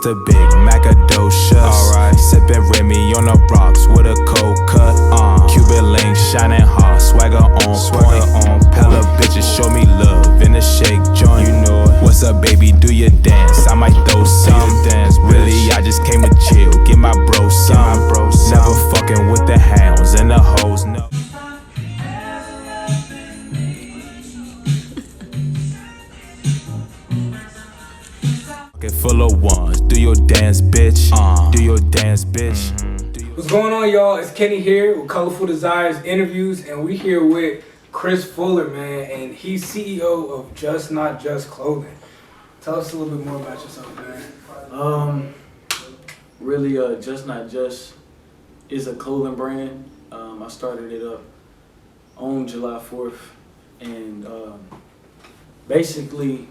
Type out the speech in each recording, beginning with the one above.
a big Macadocious. Alright, sippin' Remy on the rocks with a cold cut. Cuban link shining hard, swagger on point. Hella bitches show me love in a shake joint. You know it. What's up, baby? Do your dance? I might throw some. Really, I just came to chill, get my bro some. Never fucking with the hounds and the hoes. No. Full of ones. Do your dance, bitch. Do your dance, bitch. What's going on, y'all? It's Kenny here with Colorful Desires Interviews, and we here with Chris Fuller, man, and he's CEO of Just Not Just Clothing. Tell us a little bit more about yourself, man. Really, Just Not Just is a clothing brand. I started it up on July 4th, and basically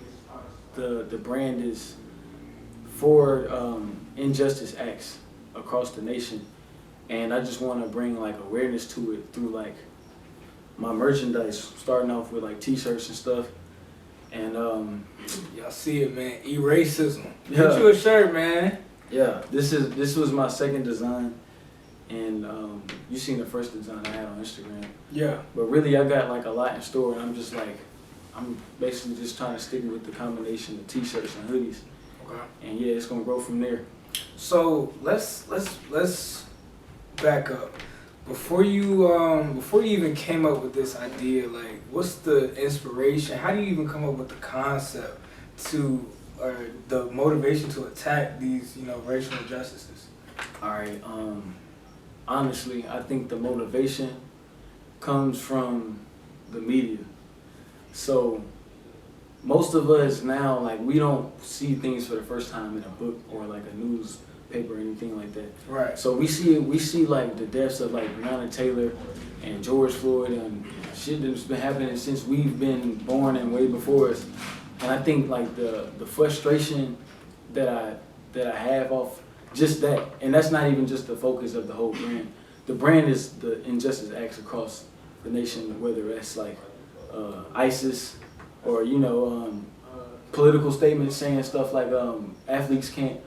the brand is for injustice acts across the nation, and I just want to bring like awareness to it through like my merchandise, starting off with like t-shirts and stuff. And y'all see it, man. Racism. Yeah. Get you a shirt, man. Yeah, this was my second design, and you seen the first design I had on Instagram. Yeah. But really, I got like a lot in store, and I'm basically just trying to stick with the combination of t-shirts and hoodies. Okay. And yeah, it's gonna grow from there. So let's back up. Before you even came up with this idea, like, what's the inspiration? How do you even come up with the concept or the motivation to attack these, racial injustices? All right. Honestly, I think the motivation comes from the media. So most of us now, like, we don't see things for the first time in a book or like a newspaper or anything like that. Right. So we see like the deaths of like Breonna Taylor and George Floyd and shit that's been happening since we've been born and way before us. And I think like the frustration that I have off just that, and that's not even just the focus of the whole brand. The brand is the injustice acts across the nation, whether that's like ISIS or political statements saying stuff like athletes can't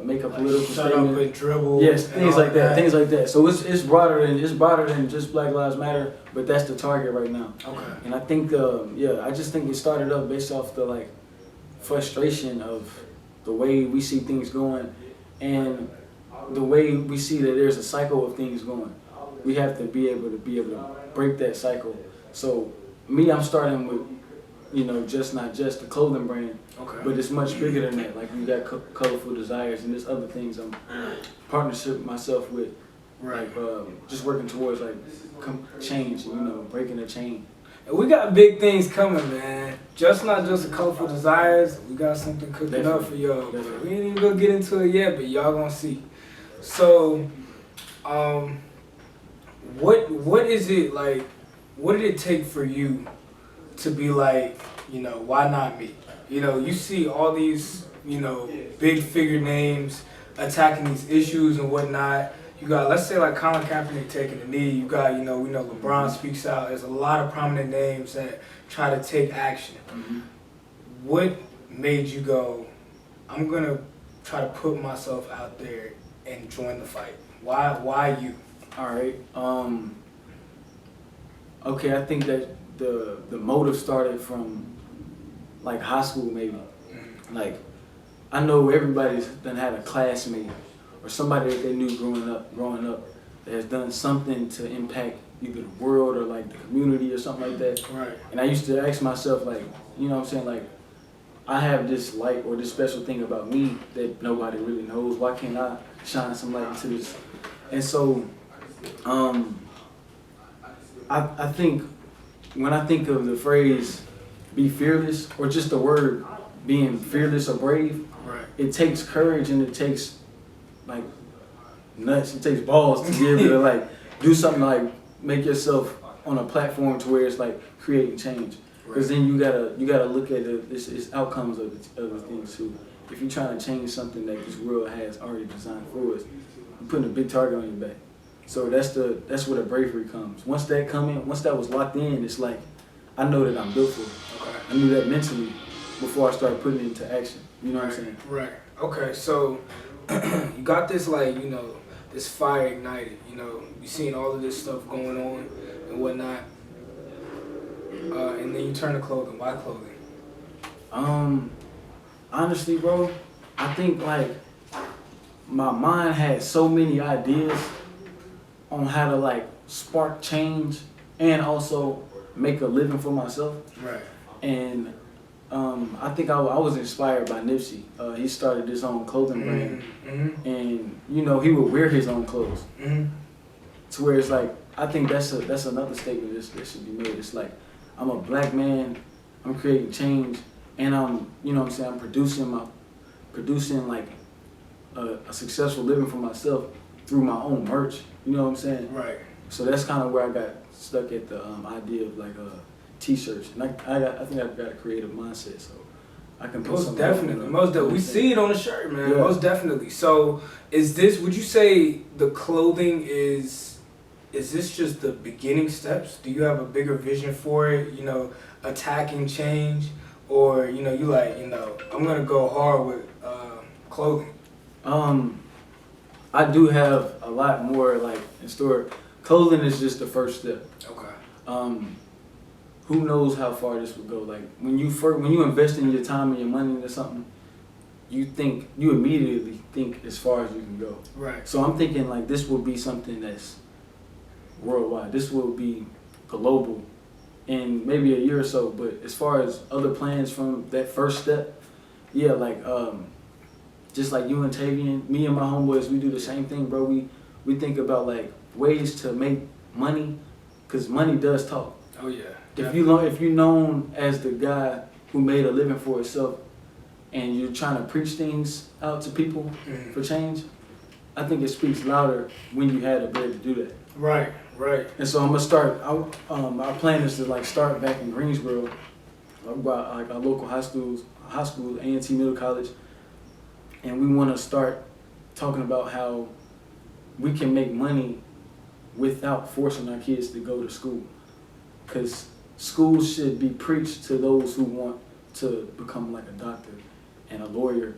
make a political shut statement. Up and dribble. Yes, things like that. Things like that. So it's broader than just Black Lives Matter, but that's the target right now. Okay. And I think I just think it started up based off the like frustration of the way we see things going, and the way we see that there's a cycle of things going. We have to be able to break that cycle. So me, I'm starting with Just Not Just the clothing brand. Okay. But it's much bigger than that. Like, we got Colorful Desires, and there's other things I'm partnership myself with. Right. Like, just working towards like change, breaking the chain. And we got big things coming, man. Just Not Just the Colorful Desires. We got something cooking up for y'all. We ain't even gonna get into it yet, but y'all gonna see. So, what is it like? What did it take for you to be like, why not me? You see all these, big figure names attacking these issues and whatnot. You got, let's say, like Colin Kaepernick taking the knee. You got, we know LeBron speaks out. There's a lot of prominent names that try to take action. Mm-hmm. What made you go, I'm going to try to put myself out there and join the fight? Why you? All right. Okay, I think that the motive started from like high school, maybe. Like, I know everybody's done had a classmate or somebody that they knew growing up that has done something to impact either the world or like the community or something like that. Right. And I used to ask myself, like, like, I have this light or this special thing about me that nobody really knows. Why can't I shine some light into this? And so, I think when I think of the phrase "be fearless" or just the word being fearless or brave, right, it takes courage and it takes like nuts. It takes balls to be able to like do something like make yourself on a platform to where it's like creating change. Because then you gotta look at it's outcomes of the things too. If you're trying to change something that this world has already designed for us, you're putting a big target on your back. So that's where the bravery comes. Once that was locked in, it's like I know that I'm built for it. Okay. I knew that mentally before I started putting it into action. You know what I'm saying? Right. Okay, so you got this like, this fire ignited, you seen all of this stuff going on and whatnot. And then you turn to clothing. Why clothing? Honestly, bro, I think like my mind had so many ideas on how to like spark change and also make a living for myself. Right. And I think I was inspired by Nipsey. He started his own clothing brand, and he would wear his own clothes. To where it's like, I think that's another statement that should be made. It's like, I'm a black man, I'm creating change, and I'm producing like a successful living for myself through my own merch. You know what I'm saying? Right. So that's kind of where I got stuck at the idea of like t-shirts, and I think I've got a creative mindset, so I can put most definitely. We see it on the shirt, man. Yeah. Most definitely. So would you say the clothing is this just the beginning steps? Do you have a bigger vision for it, attacking change? Or, you like, I'm going to go hard with clothing? I do have a lot more, like, in store. Clothing is just the first step. Okay. Who knows how far this will go? Like, when you invest in your time and your money into something, you immediately think as far as you can go. Right. So I'm thinking, like, this will be something that's worldwide. This will be global in maybe a year or so. But as far as other plans from that first step, yeah, like just like you and Tavian, me and my homeboys, we do the same thing, bro. We think about like ways to make money, cause money does talk. Oh yeah. If you're known as the guy who made a living for himself, and you're trying to preach things out to people for change, I think it speaks louder when you had the ability to do that. Right. Right. And so I'm gonna start. Our plan is to like start back in Greensboro. I've got like our local high schools, A&T Middle College, and we want to start talking about how we can make money without forcing our kids to go to school. Because schools should be preached to those who want to become like a doctor and a lawyer.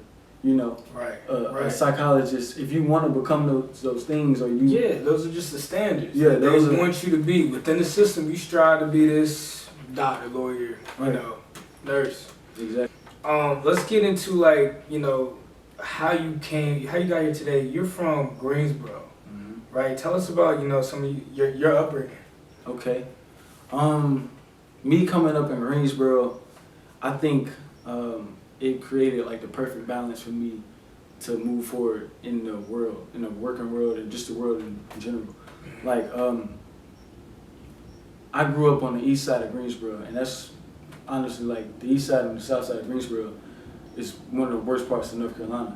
Right. A psychologist. If you want to become those things, or you. Yeah, those are just the standards. Yeah, they want you to be within the system. You strive to be this doctor, lawyer, right. Nurse. Exactly. Let's get into like how you got here today. You're from Greensboro, right? Tell us about some of your upbringing. Okay. Me coming up in Greensboro, I think. It created like the perfect balance for me to move forward in the world, in the working world, and just the world in general. Like, I grew up on the east side of Greensboro, and that's honestly like the east side and the south side of Greensboro is one of the worst parts of North Carolina,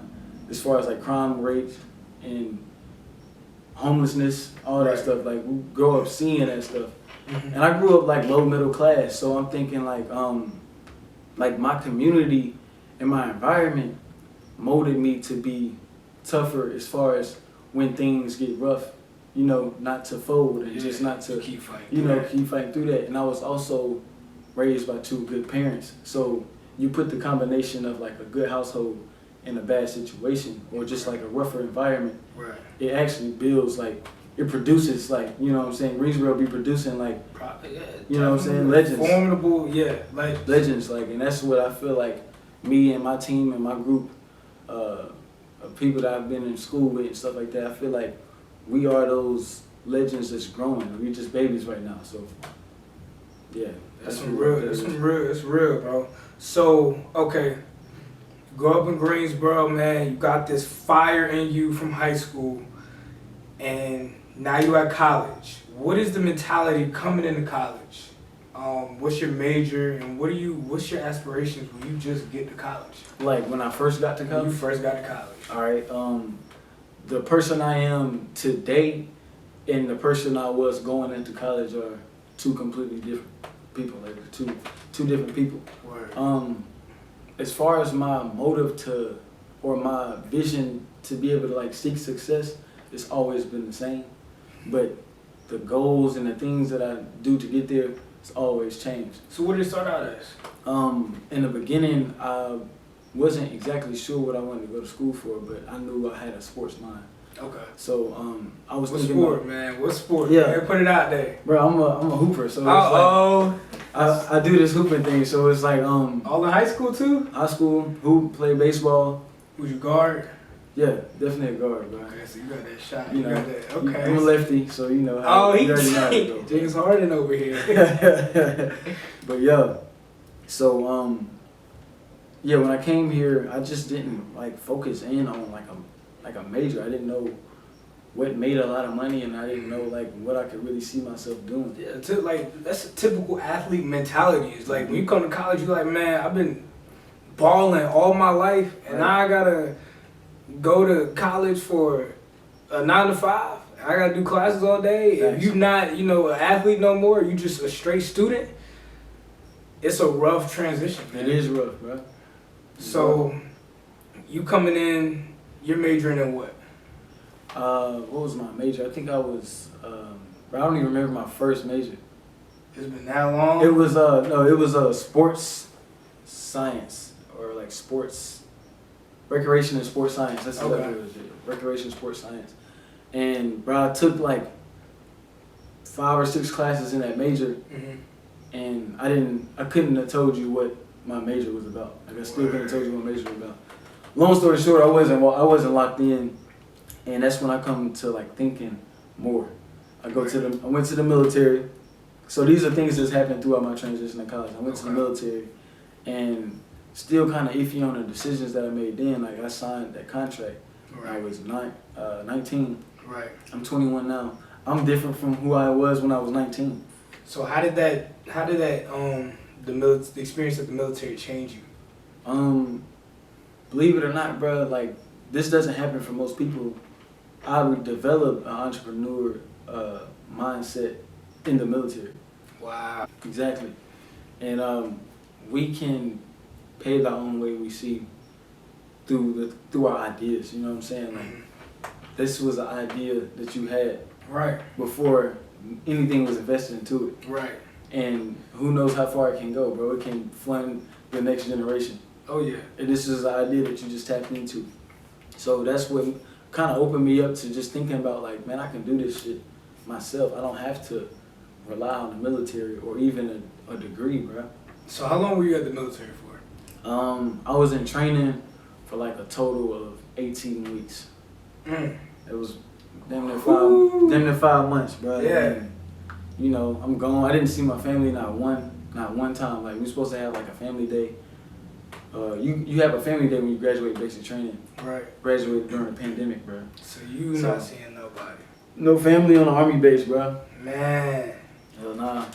as far as like crime rates and homelessness, all that stuff. Like, we grow up seeing that stuff, and I grew up like low middle class, so I'm thinking like my community and my environment molded me to be tougher as far as when things get rough, not to fold and just not to keep fighting. Keep fighting through that. And I was also raised by two good parents. So you put the combination of like a good household in a bad situation or just like a rougher environment, right. It actually builds like, it produces like, Greensboro be producing like, legends. Formidable, legends, like, and that's what I feel like me and my team and my group of people that I've been in school with and stuff like that, I feel like we are those legends that's growing. We're just babies right now, so yeah. That's real, bro. So, okay, you grow up in Greensboro, man, you got this fire in you from high school, and now you at college. What is the mentality coming into college? What's your major, and what's your aspirations when you just get to college? Like when I first got to college? When you first got to college. All right. The person I am today and the person I was going into college are two completely different people, like two different people. Word. As far as my motive or my vision to be able to like seek success, it's always been the same. But the goals and the things that I do to get there, it's always changed. So what did it start out as? In the beginning, wasn't exactly sure what I wanted to go to school for, but I knew I had a sports mind. Okay. So I was What thinking sport, about, man? What sport? Yeah. Man, put it out there. bro, I'm a hooper, so it's Oh, like I do this hooping thing. So it's like all in high school too? high school, hoop, play baseball. Who's your guard? Yeah, definitely a guard, bro. Okay, so you got that shot. You You know, got that. Okay. I'm a lefty, so you know how Oh, you already know how it he's goes. James Harden over here. But yeah, so yeah, when I came here, I just didn't like focus in on like a major. I didn't know what made a lot of money, and I didn't know like what I could really see myself doing. Yeah, like that's a typical athlete mentality. It's like when you come to college, you're like, man, I've been balling all my life, and now I gotta go to college for a 9 to 5. I gotta do classes all day. If Thanks. you're not, an athlete no more, you just a straight student. It's a rough transition, man. It is rough, bro. So, you coming in, you're majoring in what? What was my major? I think I was. I don't even remember my first major. It's been that long. It was no, it was sports science or like sports recreation and sports science. That's Okay. what it was. Recreation and sports science. And bro, I took like 5 or 6 classes in that major, Mhm. and I couldn't have told you what my major was about. Like I still couldn't have told you what my major was about. Long story short, I wasn't locked in, and that's when I come to like thinking more. I went to the military. So these are things that's happened throughout my transition to college. I went to the military, and still kind of iffy on the decisions that I made then. Like I signed that contract when I was 19. Right. I'm 21 now. I'm different from who I was when I was 19. So how did that the experience of the military change you? Believe it or not, bro, like this doesn't happen for most people. I would develop an entrepreneur mindset in the military. Wow. Exactly. And we can pave our own way we see through our ideas. You know what I'm saying? Like this was an idea that you had Right. before anything was invested into it. Right. And who knows how far it can go, bro. It can fund the next generation. Oh yeah. And this is an idea that you just tapped into. So that's what kind of opened me up to just thinking about like, man, I can do this shit myself. I don't have to rely on the military or even a degree, bro. So how long were you at the military for? I was in training for like a total of 18 weeks. It was damn near Ooh. 5 months, bro. Yeah. And, I'm gone. I didn't see my family not one time. Like we were supposed to have like a family day. You have a family day when you graduate basic training. Right. Graduated during the pandemic, bro. So you not seeing nobody. No family on the army base, bro. Man. Hell nah.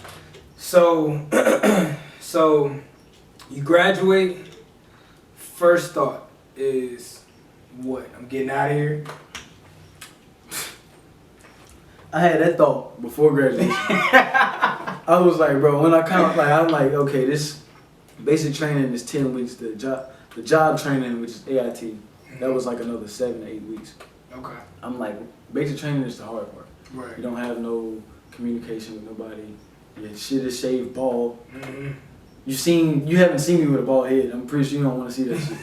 So so you graduate, first thought is what? I'm getting out of here. I had that thought before graduation. I was like, bro, when I count, like, I'm like, okay, this basic training is 10 weeks. The job training, which is AIT, that was like another 7 to 8 weeks. Okay. I'm like, basic training is the hard part. Right. You don't have no communication with nobody. Your shit is shaved bald. Mm-hmm. You haven't seen me with a bald head. I'm pretty sure you don't want to see that shit,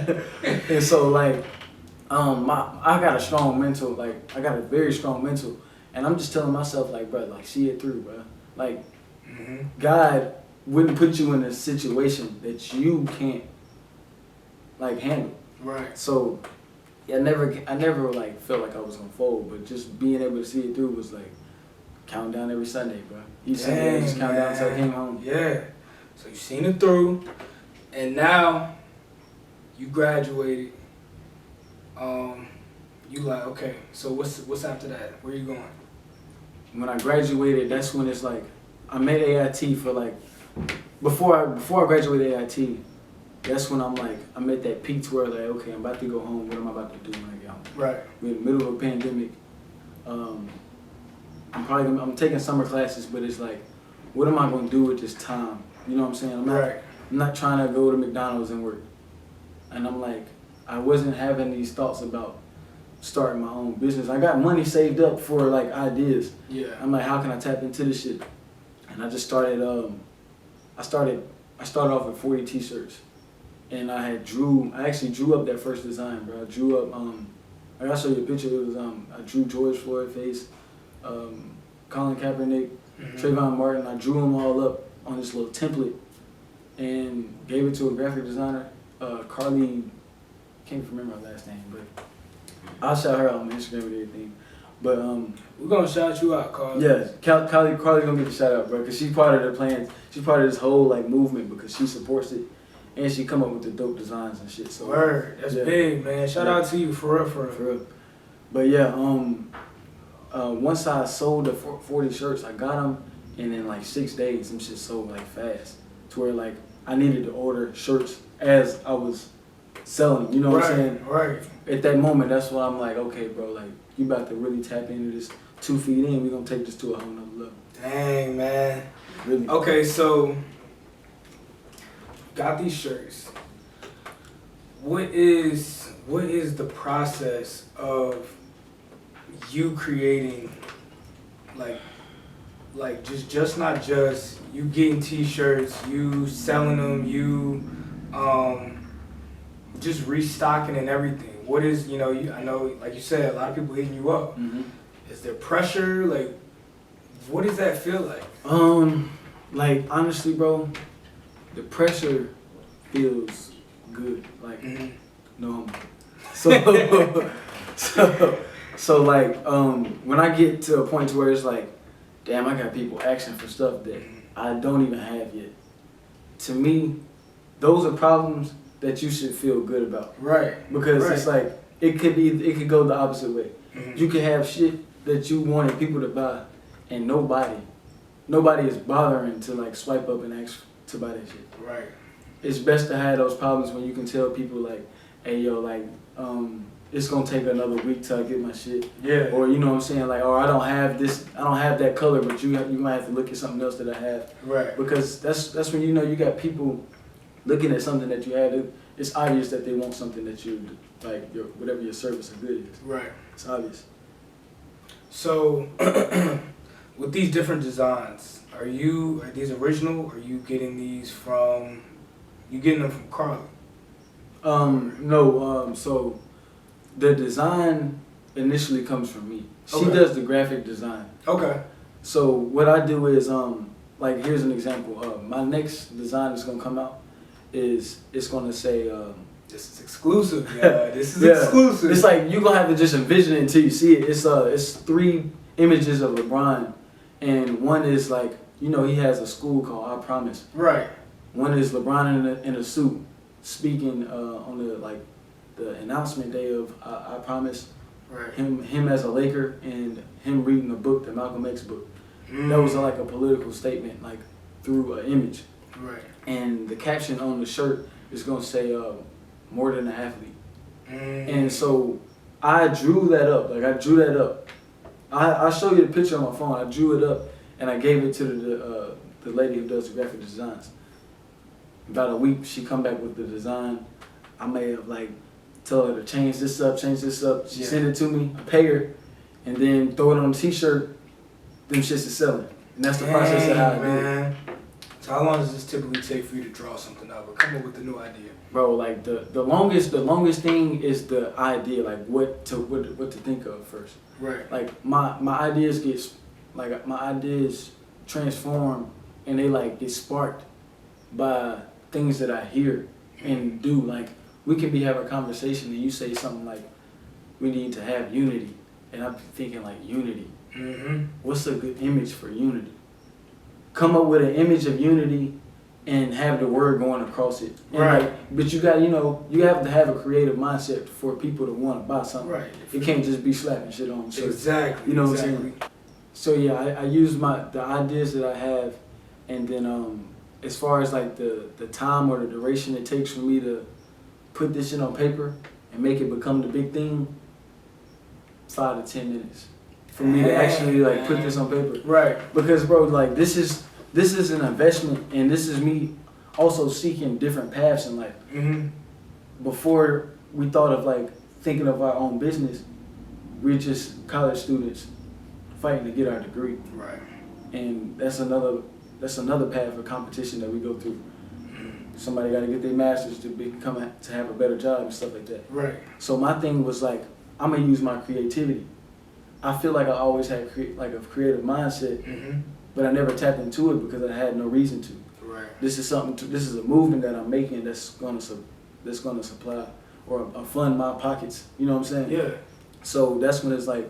bro. And so like, I got a strong mental. Like I got a very strong mental, and I'm just telling myself like, bro, like see it through, bro. Like God wouldn't put you in a situation that you can't like handle. Right. So I never like felt like I was gonna fold, but just being able to see it through was like counting down every Sunday, bro. Each Sunday I just count down until I came home. Yeah. So you seen it through, and now you graduated. You like, okay, so what's after that? Where you going? When I graduated, that's when it's like I'm at AIT for like before I graduated AIT, that's when I'm at that peak to where like, okay, I'm about to go home. What am I about to do when I get home? Right. We're in the middle of a pandemic. I'm taking summer classes, but it's like, what am I gonna do with this time? You know what I'm saying? I'm not trying to go to McDonald's and work. And I'm like, I wasn't having these thoughts about starting my own business. I got money saved up for like ideas. Yeah. I'm like, how can I tap into this shit? And I just started. I started off with 40 t-shirts, and I actually drew up that first design, bro. I drew up, I'll show you a picture. It was, I drew George Floyd face, Colin Kaepernick, Trayvon Martin. I drew them all up on this little template and gave it to a graphic designer, Carly, can't remember her last name, but I'll shout her out on Instagram and everything. But we're gonna shout you out, Carly. Yeah, Carly's gonna get the shout out, bro, because she's part of the plans. She's part of this whole like movement because she supports it, and she come up with the dope designs and shit. So word, that's big, man. Shout out to you for real. But yeah, once I sold the 40 shirts, I got them, and in like 6 days, some shit sold like fast, to where like I needed to order shirts as I was selling. You know what I'm saying? Right. At that moment, that's why I'm like, okay, bro, like you about to really tap into this 2 feet in. We gonna take this to a whole nother level. Dang, man. Really? Okay, so got these shirts. What is the process of you creating like just not just you getting t-shirts, you selling them, you just restocking and everything? What is, I know, like you said, a lot of people hitting you up. Mm-hmm. Is there pressure? Like, what does that feel like? Like honestly, bro, the pressure feels good. Like, no. So like, when I get to a point to where it's like, damn, I got people asking for stuff that I don't even have yet. To me, those are problems that you should feel good about. Right. Because it's like, it could go the opposite way. You could have shit that you wanted people to buy, and nobody is bothering to like swipe up and ask to buy that shit. Right. It's best to have those problems when you can tell people like, hey yo, like, it's gonna take another week till I get my shit. Yeah. Or you know what I'm saying, like, or I don't have that color, but you might have to look at something else that I have. Right. Because that's when you got people looking at something that you have. It's obvious that they want something that you like, whatever your service or good is. Right. It's obvious. So, with these different designs, are these original? Or are you getting these from? You getting them from Carly? No. So, the design initially comes from me. She Okay. does the graphic design. Okay. So what I do is, like, here's an example. My next design that's gonna come out it's gonna say. This is exclusive. Yeah. This is exclusive. It's like you gonna have to just envision it until you see it. It's 3 images of LeBron, and one is like, he has a school called I Promise. Right. One is LeBron in a suit speaking on the announcement day of I Promise. Right. Him as a Laker, and him reading a book, the Malcolm X book. That was like a political statement, like through an image. Right. And the caption on the shirt is gonna say more than an athlete. And so I drew that up. I'll show you the picture on my phone. I drew it up and I gave it to the lady who does the graphic designs. About a week, she come back with the design. I may have like tell her to change this up. She sent it to me. I pay her, and then throw it on a t-shirt. Them shits is selling, and that's the process of how I do it. So how long does this typically take for you to draw something up or come up with a new idea? Bro, like the longest thing is the idea, like what to think of first. Right. Like my ideas transform, and they like get sparked by things that I hear and do. Like we can be having a conversation and you say something like, we need to have unity, and I'm thinking like unity. What's a good image for unity? Come up with an image of unity and have the word going across it. And right. Like, but you got, you have to have a creative mindset for people to want to buy something. Right. It can't just be slapping shit on. So, exactly. You know what I'm saying? So yeah, I use the ideas that I have, and then as far as like the time or the duration it takes for me to put this shit on paper and make it become the big thing, 5 to 10 minutes. For me to actually like put this on paper. Right. Because bro, like this is an investment, and this is me also seeking different paths in life. Before we thought of like thinking of our own business, we're just college students fighting to get our degree. Right. And that's another path of competition that we go through. somebody got to get their masters to to have a better job and stuff like that. Right. So my thing was like, I'm gonna use my creativity. I feel like I always had like a creative mindset, Mm-hmm. but I never tapped into it because I had no reason to. Right. This is this is a movement that I'm making that's gonna supply or fund my pockets. You know what I'm saying? Yeah. So that's when it's like,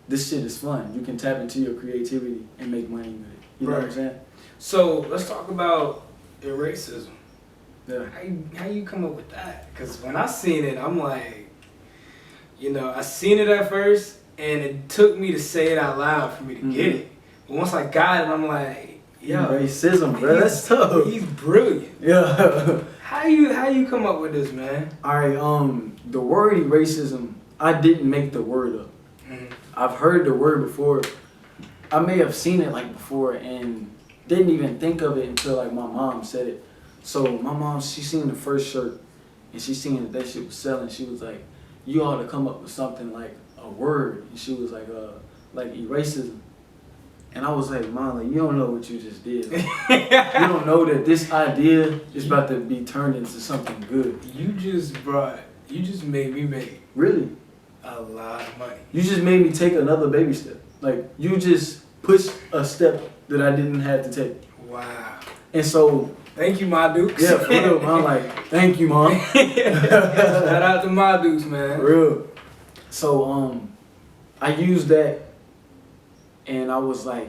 this shit is fun. You can tap into your creativity and make money with it. You know what I'm Right. saying? So let's talk about your racism. Yeah. How you come up with that? Because when I seen it, I'm like, you know, I seen it at first, and it took me to say it out loud for me to get it. But once I got it, I'm like, yo, racism, bro. That's tough. He's brilliant. Yeah. How you come up with this, man? All right. The word racism, I didn't make the word up. Mhm. I've heard the word before. I may have seen it like before and didn't even think of it until like my mom said it. So my mom, she seen the first shirt and she seen that shit was selling. She was like, you ought to come up with something like a word. And she was like racism. And I was like, Mom, like, you don't know what you just did. Like, you don't know that this idea is about to be turned into something good. You just made me make Really? a lot of money. You just made me take another baby step. Like, you just pushed a step that I didn't have to take. Wow. And so, Thank you, my Dukes. yeah, for real, I'm like, thank you, Mom. Shout out to my Dukes, man. For real. So, I used that, and I was like,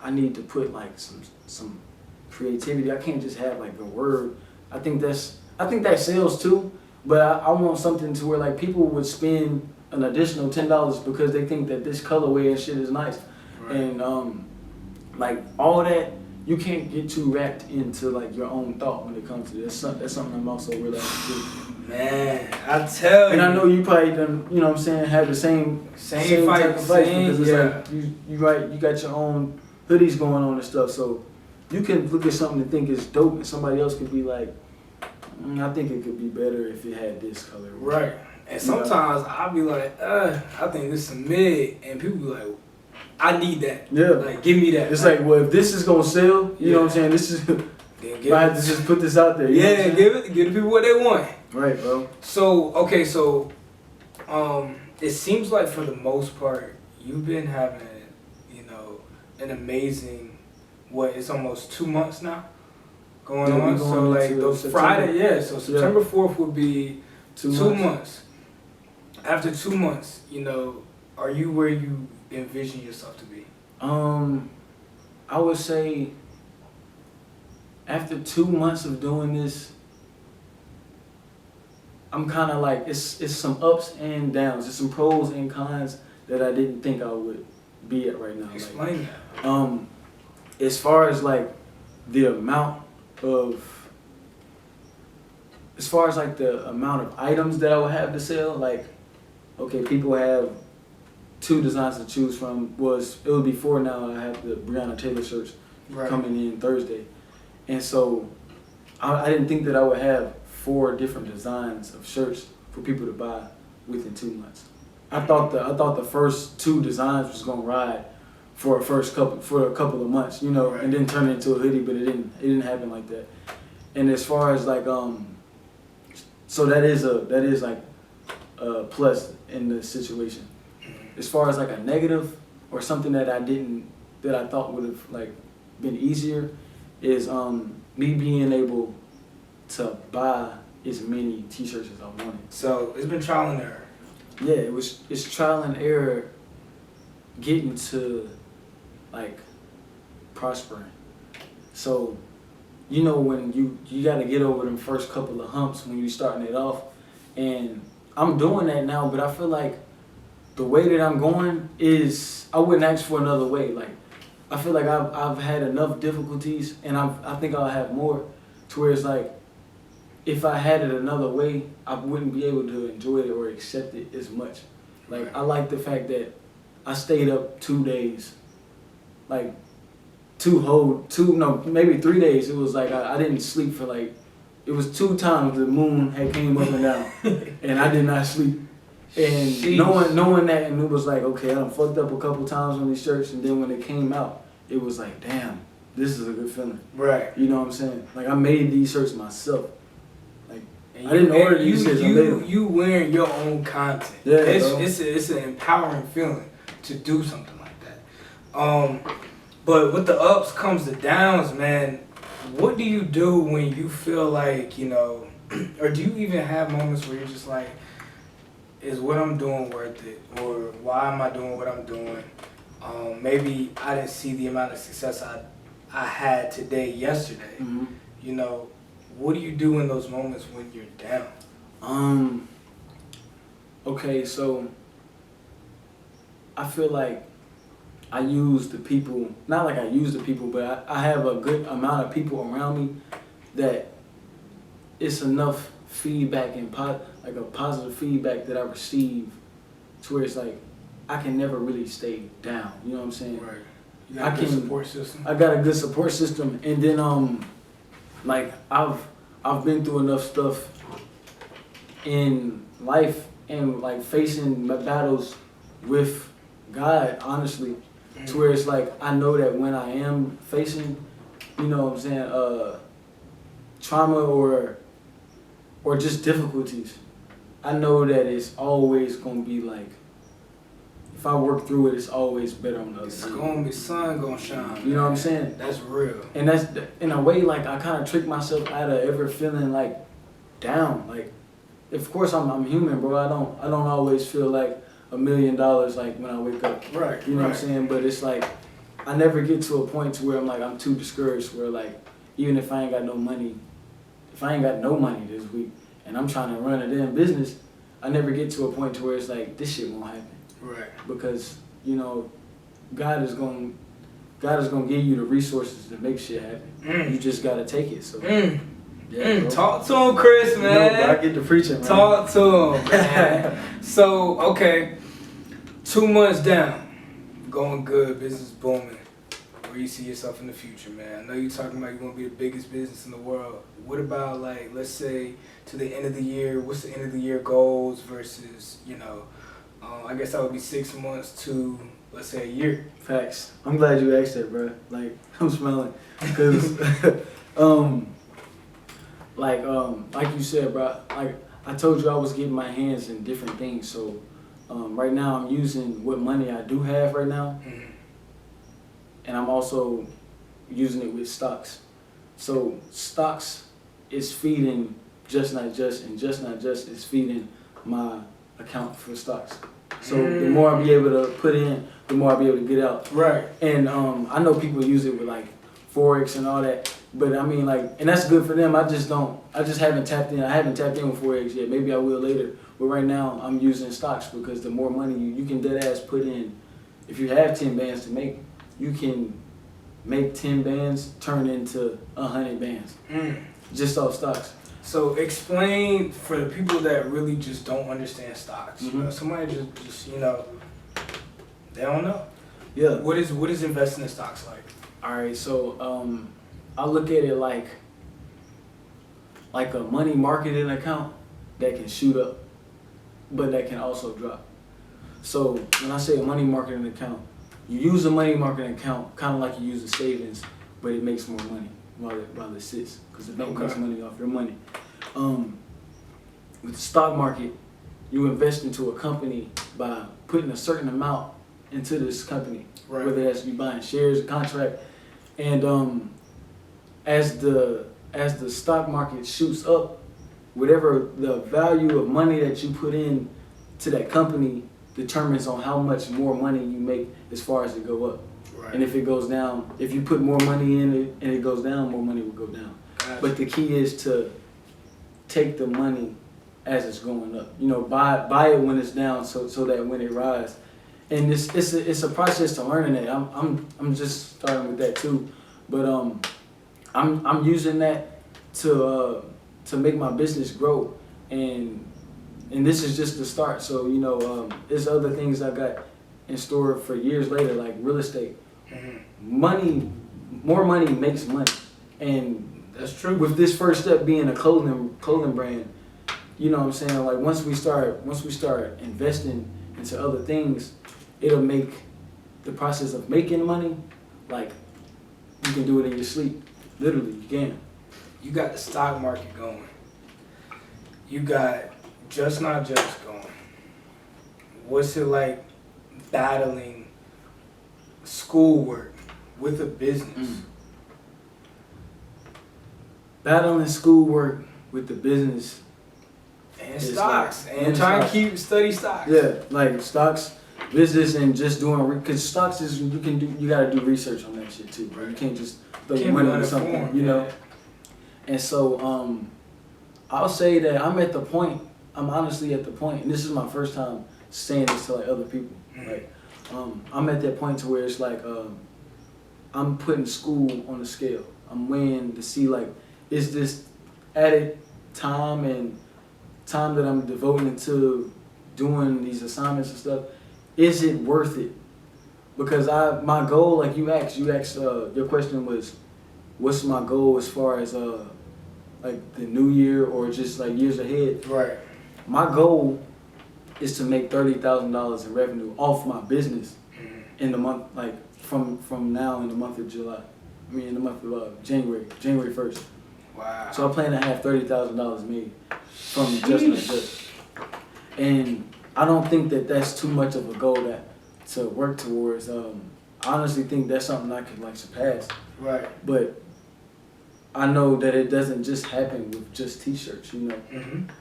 I need to put like some creativity. I can't just have like a word. I think that sells too, but I want something to where like people would spend an additional $10 because they think that this colorway and shit is nice. Right. And like all that, you can't get too wrapped into like your own thought when it comes to this. That's something I'm also realizing too. Man, I tell you. And I know you probably done, you know what I'm saying, have the same fight, type of fight because it's yeah. like you got your own hoodies going on and stuff, so you can look at something and think it's dope, and somebody else could be like, I think it could be better if it had this color. Right. And sometimes I'll be like, I think this is mid, and people be like, I need that. Yeah. Like, give me that. It's like, well, if this is gonna sell, you know what I'm saying? This is, then I have to just put this out there. You know what I'm saying? give the people what they want. Right, bro. So, okay, it seems like for the most part, you've been having, you know, an amazing, it's almost 2 months now going on. So, like, those Friday, so September 4th would be 2 months. After 2 months, you know, are you where you envision yourself to be? I would say after 2 months of doing this, I'm kind of like, it's some ups and downs. It's some pros and cons that I didn't think I would be at right now. Explain that. As far as like the amount of items that I would have to sell, like, okay, people have 2 designs to choose from. It would be 4 now. I have the Breonna Taylor shirts coming in Thursday. And so I didn't think that I would have 4 different designs of shirts for people to buy within 2 months. I thought the first 2 designs was gonna ride for a couple of months, you know, and then turn it into a hoodie, but it didn't happen like that. And as far as like so that is like a plus in the situation. As far as like a negative or something that I thought would have like been easier is me being able to buy as many t-shirts as I wanted. So it's been trial and error. Yeah, it's trial and error getting to like prospering. So, you know, when you gotta get over them first couple of humps when you starting it off, and I'm doing that now, but I feel like the way that I'm going is, I wouldn't ask for another way. Like, I feel like I've had enough difficulties, and I think I'll have more, to where it's like, if I had it another way, I wouldn't be able to enjoy it or accept it as much. Like, I like the fact that I stayed up 2 days, like maybe 3 days. It was like I didn't sleep for like, it was 2 times the moon had came up and down, and I did not sleep. And knowing that, and it was like, okay, I done fucked up a couple times on these shirts, and then when it came out, it was like, damn, this is a good feeling. Right. You know what I'm saying? Like I made these shirts myself. Like And I didn't order these shirts. I made them. You wearing your own content. Yeah, it's an empowering feeling to do something like that. But with the ups comes the downs, man. What do you do when you feel like, you know, or do you even have moments where you're just like, is what I'm doing worth it? Or why am I doing what I'm doing? Maybe I didn't see the amount of success I had today, yesterday. Mm-hmm. You know, what do you do in those moments when you're down? Okay, so I feel like I use the people, not like I use the people, but I have a good amount of people around me that it's enough feedback and like a positive feedback that I receive to where it's like I can never really stay down. You know what I'm saying? Right. You got a good support system. I got a good support system, and then like I've been through enough stuff in life and like facing battles with God, honestly, to where it's like I know that when I am facing, you know what I'm saying, trauma or just difficulties, I know that it's always gonna be like, if I work through it, it's always better on the other side. It's gonna be sun gonna shine. You know what I'm saying? That's real. And that's, in a way, like I kind of trick myself out of ever feeling like down. Like, of course I'm human, bro. I don't always feel like $1 million like when I wake up. Right. You know what I'm saying? But it's like I never get to a point to where I'm too discouraged. Where like even if I ain't got no money, this week and I'm trying to run a damn business, I never get to a point to where it's like this shit won't happen. Right. Because you know, God is gonna give you the resources to make shit happen. You just gotta take it. So. Yeah, talk to him, Chris, man. No, I get to preaching, man. Talk to him, man. So, okay, 2 months down, going good, business booming. Where you see yourself in the future, man? I know you're talking about you want to be the biggest business in the world. What about, like, let's say to the end of the year? What's the end of the year goals versus, you know, I guess that would be 6 months to, let's say, a year. Facts. I'm glad you asked that, bro. Like, I'm smiling because, like you said, bro. Like I told you, I was getting my hands in different things. So, right now I'm using what money I do have right now, and I'm also using it with stocks. So stocks is feeding Just Not Just, and Just Not Just is feeding my account for stocks. So the more I be able to put in, the more I be able to get out. Right. And I know people use it with like Forex and all that, but I mean like, and that's good for them. I just haven't tapped in. I haven't tapped in with Forex yet. Maybe I will later. But right now I'm using stocks because the more money you can dead ass put in, if you have 10 bands to make, you can make 10 bands turn into 100 bands just off stocks. So explain for the people that really just don't understand stocks. You know, somebody just you know, they don't know. Yeah. What is investing in stocks like? All right, so I look at it like a money marketing account that can shoot up, but that can also drop. So when I say a money marketing account, you use a money marketing account kind of like you use a savings, but it makes more money while it sits, because the bank makes money off your money. With the stock market, you invest into a company by putting a certain amount into this company, right. Whether that's you buying shares, a contract, and as the stock market shoots up, whatever the value of money that you put in to that company determines on how much more money you make as far as it go up. Right. And if it goes down, if you put more money in it and it goes down, more money will go down. Gotcha. But the key is to take the money as it's going up. You know, buy it when it's down, so that when it rises. And it's a process to learning that. I'm just starting with that too, but I'm using that to make my business grow, and this is just the start. So you know, there's other things I got in store for years later, like real estate. Money, more money makes money, and that's true. With this first step being a clothing brand, you know what I'm saying? Like once we start investing into other things, it'll make the process of making money like You can do it in your sleep. Literally, you can. You got the stock market going. You got Just Not Just going. What's it like battling schoolwork with a business? Battling schoolwork with the business And is stocks. like- and trying to study stocks. Yeah, like stocks, business, and just doing because stocks is you gotta do research on that shit too, bro. You can't just throw your Can't be money into something, uninformed, you know. yeah. And so I'll say that I'm at the point. I'm honestly at the point, and this is my first time saying this to like other people. Like I'm at that point to where it's like I'm putting school on the scale. I'm weighing to see like is this added time and time that I'm devoting to doing these assignments and stuff, is it worth it? Because my goal, like you asked, your question was, what's my goal as far as like the new year or just like years ahead? Right. My goal is to make $30,000 in revenue off my business in the month, like from now in the month of July. I mean in the month of January 1st. Wow. So I plan to have $30,000 made from Just Not Just. And I don't think that that's too much of a goal to work towards. I honestly think that's something I could like surpass. Right. But I know that it doesn't just happen with just t-shirts, you know.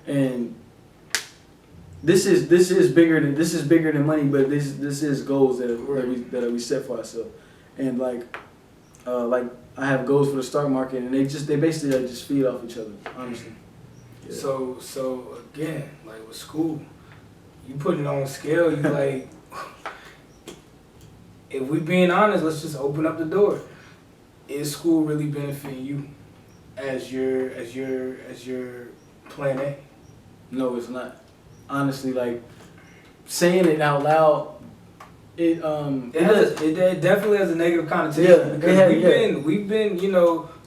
And this is bigger than money, but this is goals that we set for ourselves. And like I have goals for the stock market, and they basically like just feed off each other, honestly. Yeah. So again, like with school, you putting it on a scale. You like, if we being honest, let's just open up the door. Is school really benefiting you as your plan A? No, it's not. Honestly, like saying it out loud, it definitely has a negative connotation. Yeah, because we've been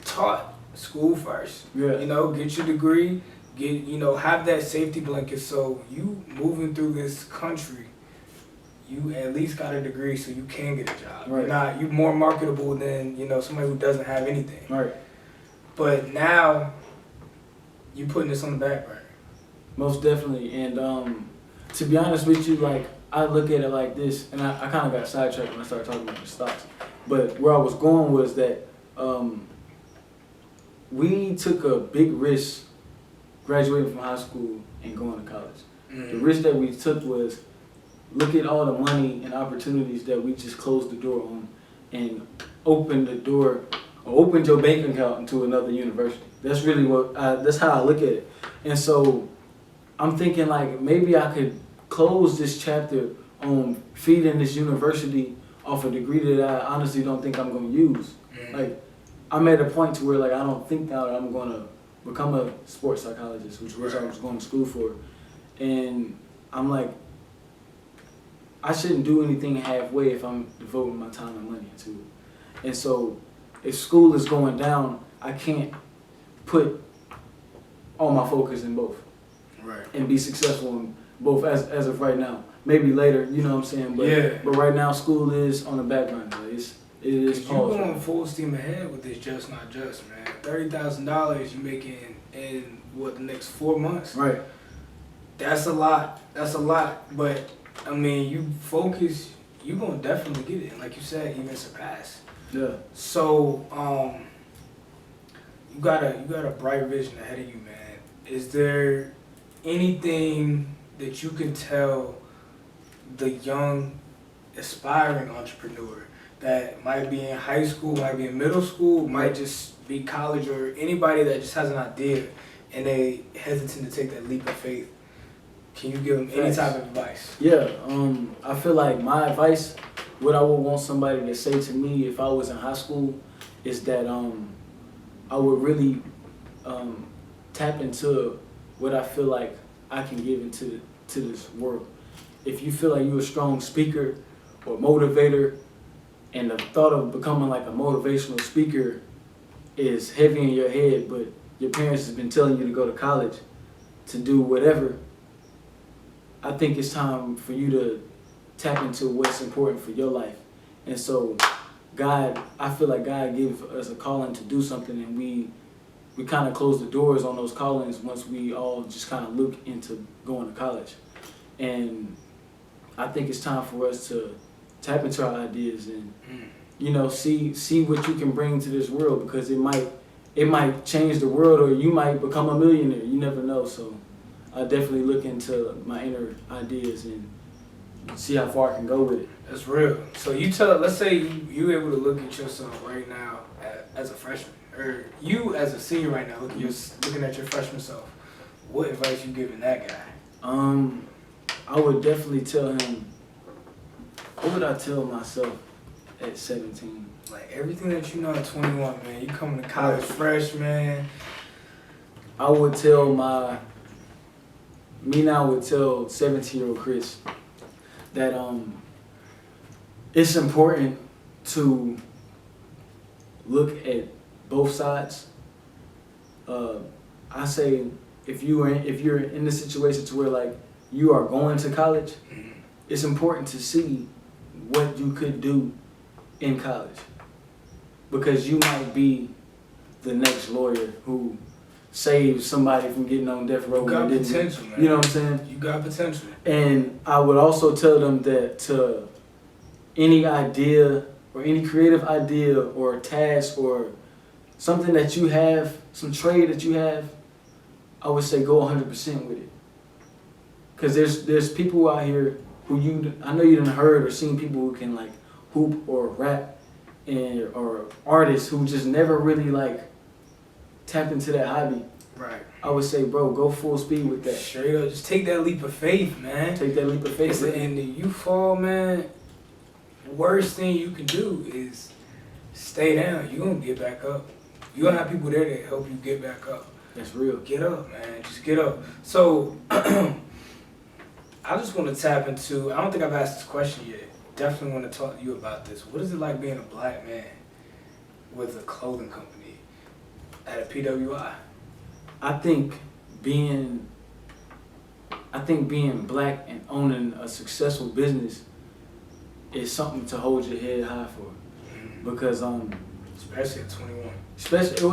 taught school first. Yeah. Get your degree, have that safety blanket. So you moving through this country, you at least got a degree so you can get a job. Right. You're more marketable than somebody who doesn't have anything. Right. But now you putting this on the back burner. Most definitely. And to be honest with you, like I look at it like this, and I kind of got sidetracked when I started talking about the stocks. But where I was going was that we took a big risk graduating from high school and going to college. The risk that we took was look at all the money and opportunities that we just closed the door on and opened the door or opened your bank account into another university. That's really that's how I look at it. And so I'm thinking like maybe I could close this chapter on feeding this university off a degree that I honestly don't think I'm going to use. Like I'm at a point to where like I don't think now that I'm going to become a sports psychologist, which I was going to school for. And I'm like, I shouldn't do anything halfway if I'm devoting my time and money into it. And so if school is going down, I can't put all my focus in both. Right. And be successful in both as of right now. Maybe later, you know what I'm saying? But right now school is on the back burner. It is paused. You're going full steam ahead with this Just Not Just, man. $30,000 you making in the next 4 months. Right. That's a lot. But I mean, you focus, you're gonna definitely get it. And like you said, even surpass. Yeah. So, you got a bright vision ahead of you, man. Is there anything that you can tell the young aspiring entrepreneur that might be in high school, might be in middle school, might just be college, or anybody that just has an idea and they hesitant to take that leap of faith? Can you give them any type of advice? Yeah, I feel like my advice, what I would want somebody to say to me if I was in high school, is that I would really tap into what I feel like I can give into this world. If you feel like you're a strong speaker or motivator, and the thought of becoming like a motivational speaker is heavy in your head, but your parents has been telling you to go to college to do whatever, I think it's time for you to tap into what's important for your life. And so I feel like God gave us a calling to do something, and we kind of close the doors on those callings once we all just kind of look into going to college. And I think it's time for us to tap into our ideas and, see what you can bring to this world, because it might change the world, or you might become a millionaire. You never know. So I definitely look into my inner ideas and see how far I can go with it. That's real. So let's say you able to look at yourself right now as a freshman, or you as a senior right now, looking at your freshman self. What advice you giving that guy? I would definitely tell him. What would I tell myself at 17? Like everything that you know at 21, man. You coming to college fresh, man. I would tell now would tell 17-year-old Chris that it's important to look at both sides. I say if you're in the situation to where like you are going to college, it's important to see what you could do in college, because you might be the next lawyer who saves somebody from getting on death row. You got potential, man. You know what I'm saying? You got potential. And I would also tell them that to any idea or any creative idea or task or something that you have, some trade that you have, I would say go 100% with it. Because there's people out here who I know you done heard or seen people who can like hoop or rap, or artists who just never really like tapped into that hobby. Right. I would say, bro, go full speed with that. Straight up, just take that leap of faith, man. Take that leap of faith. And if you fall, man, the worst thing you can do is stay down. You're going to get back up. You're going to have people there to help you get back up. That's real. Get up, man. Just get up. So, I just want to tap into, I don't think I've asked this question yet. Definitely want to talk to you about this. What is it like being a black man with a clothing company at a PWI? I think being black and owning a successful business is something to hold your head high for, because especially at 21.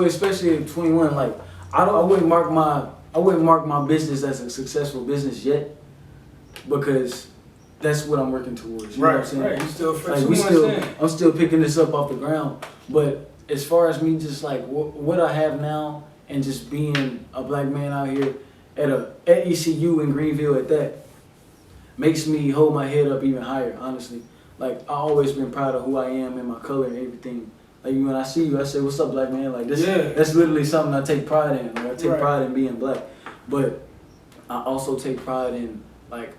Especially at 21, like I wouldn't mark my business as a successful business yet, because that's what I'm working towards. You know what I'm saying? Right. You still fresh. Like I'm still picking this up off the ground. But as far as me just like what I have now, and just being a black man out here at ECU in Greenville at that, makes me hold my head up even higher, honestly. Like I always been proud of who I am and my color and everything. Like when I see you, I say, "What's up, black man?" Like this. Yeah. That's literally something I take pride in. Like, I take pride in being black, but I also take pride in like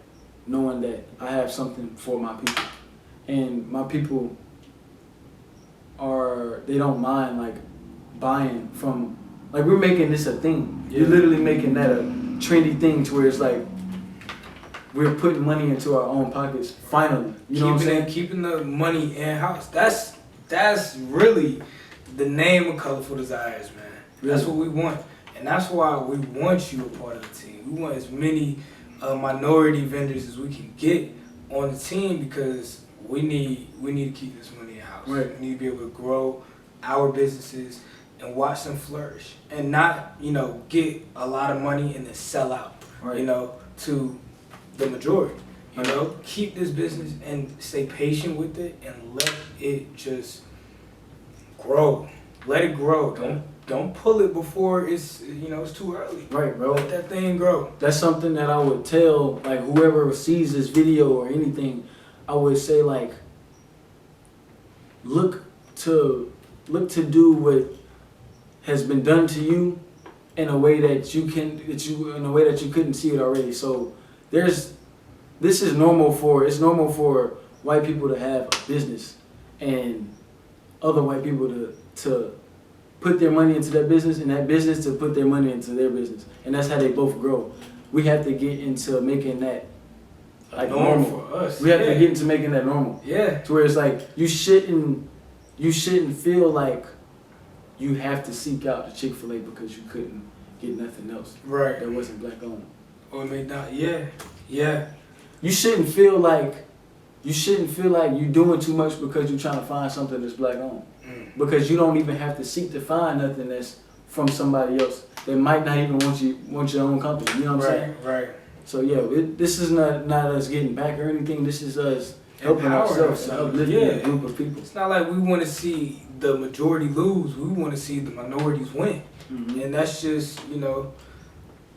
knowing that I have something for my people, and my people they don't mind like buying from, like we're making this a thing. Yeah. You're literally making that a trendy thing to where it's like we're putting money into our own pockets finally. You know what I'm saying? Keeping the money in house. That's really the name of Colorful Desires, man. Really? That's what we want, and that's why we want you a part of the team. We want as many minority vendors as we can get on the team, because we need to keep this money in house. Right. We need to be able to grow our businesses and watch them flourish, and not get a lot of money and then sell out. Right. To the majority. Keep this business and stay patient with it and let it just grow. Let it grow. Don't pull it before it's it's too early. Right, bro. Let that thing grow. That's something that I would tell like whoever sees this video or anything. I would say like look to do what has been done to you in a way that you couldn't see it already. So it's normal for white people to have a business and other white people to put their money into that business, and that business to put their money into their business. And that's how they both grow. We have to get into making that like normal for us. We have to get into making that normal. Yeah. To where it's like you shouldn't feel like you have to seek out the Chick-fil-A because you couldn't get nothing else. Right. That wasn't black owned. Or it may not. Yeah. Yeah. You shouldn't feel like you shouldn't feel like you're doing too much because you're trying to find something that's black owned. Because you don't even have to seek to find nothing that's from somebody else. They might not even want your own company. You know what I'm saying? Right. So yeah, this is not us getting back or anything. This is us helping Empowering ourselves and ourselves. uplifting Yeah. a group of people. It's not like we want to see the majority lose. We want to see the minorities win. Mm-hmm. And that's just,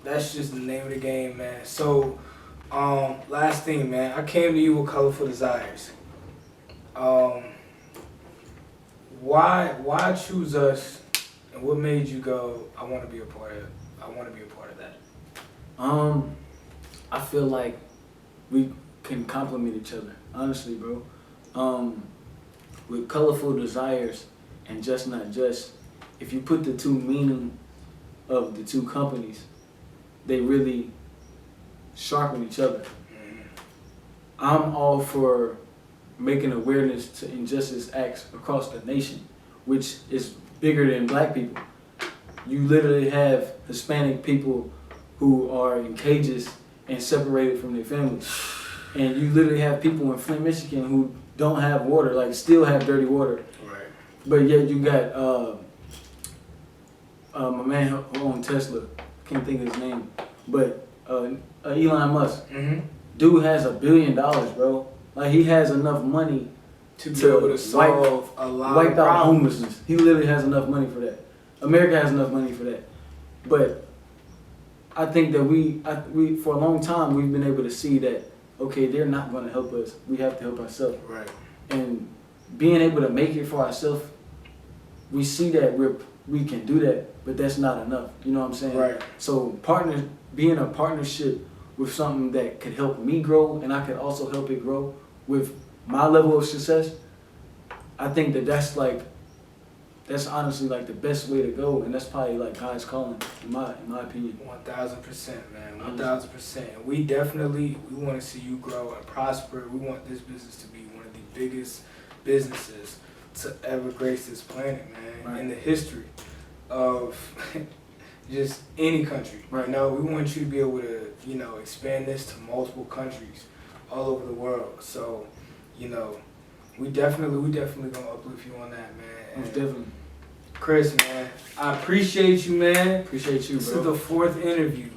that's just the name of the game, man. So, last thing, man. I came to you with Colorful Desires. Why choose us, and what made you go, I want to be a part of that? I feel like we can complement each other, honestly, bro. With Colorful Desires and Just Not Just, if you put the two meaning of the two companies, they really sharpen each other. I'm all for making awareness to injustice acts across the nation, which is bigger than black people. You literally have Hispanic people who are in cages and separated from their families. And you literally have people in Flint, Michigan who don't have water, like still have dirty water. Right. But yet you got my man who owned Tesla, can't think of his name, but Elon Musk. Mm-hmm. Dude has $1 billion, bro. Like he has enough money To be able to solve a lot wipe of out problems. homelessness. He literally has enough money for that. America has enough money for that. But I think that we for a long time we've been able to see that, okay, they're not going to help us. We have to help ourselves. Right. And being able to make it for ourselves, we see that we can do that, but that's not enough. You know what I'm saying? Right. So being a partnership with something that could help me grow and I could also help it grow with my level of success, I think that's honestly like the best way to go, and that's probably like God's calling in my opinion. 1,000%, man. 1,000%. We want to see you grow and prosper. We want this business to be one of the biggest businesses to ever grace this planet, man, Right. in the history of just any country. Right. We want you to be able to, expand this to multiple countries all over the world. So, we definitely gonna uplift you on that, man. Most And definitely. Chris, man, I appreciate you, man. Appreciate you, This bro. is the 4th interview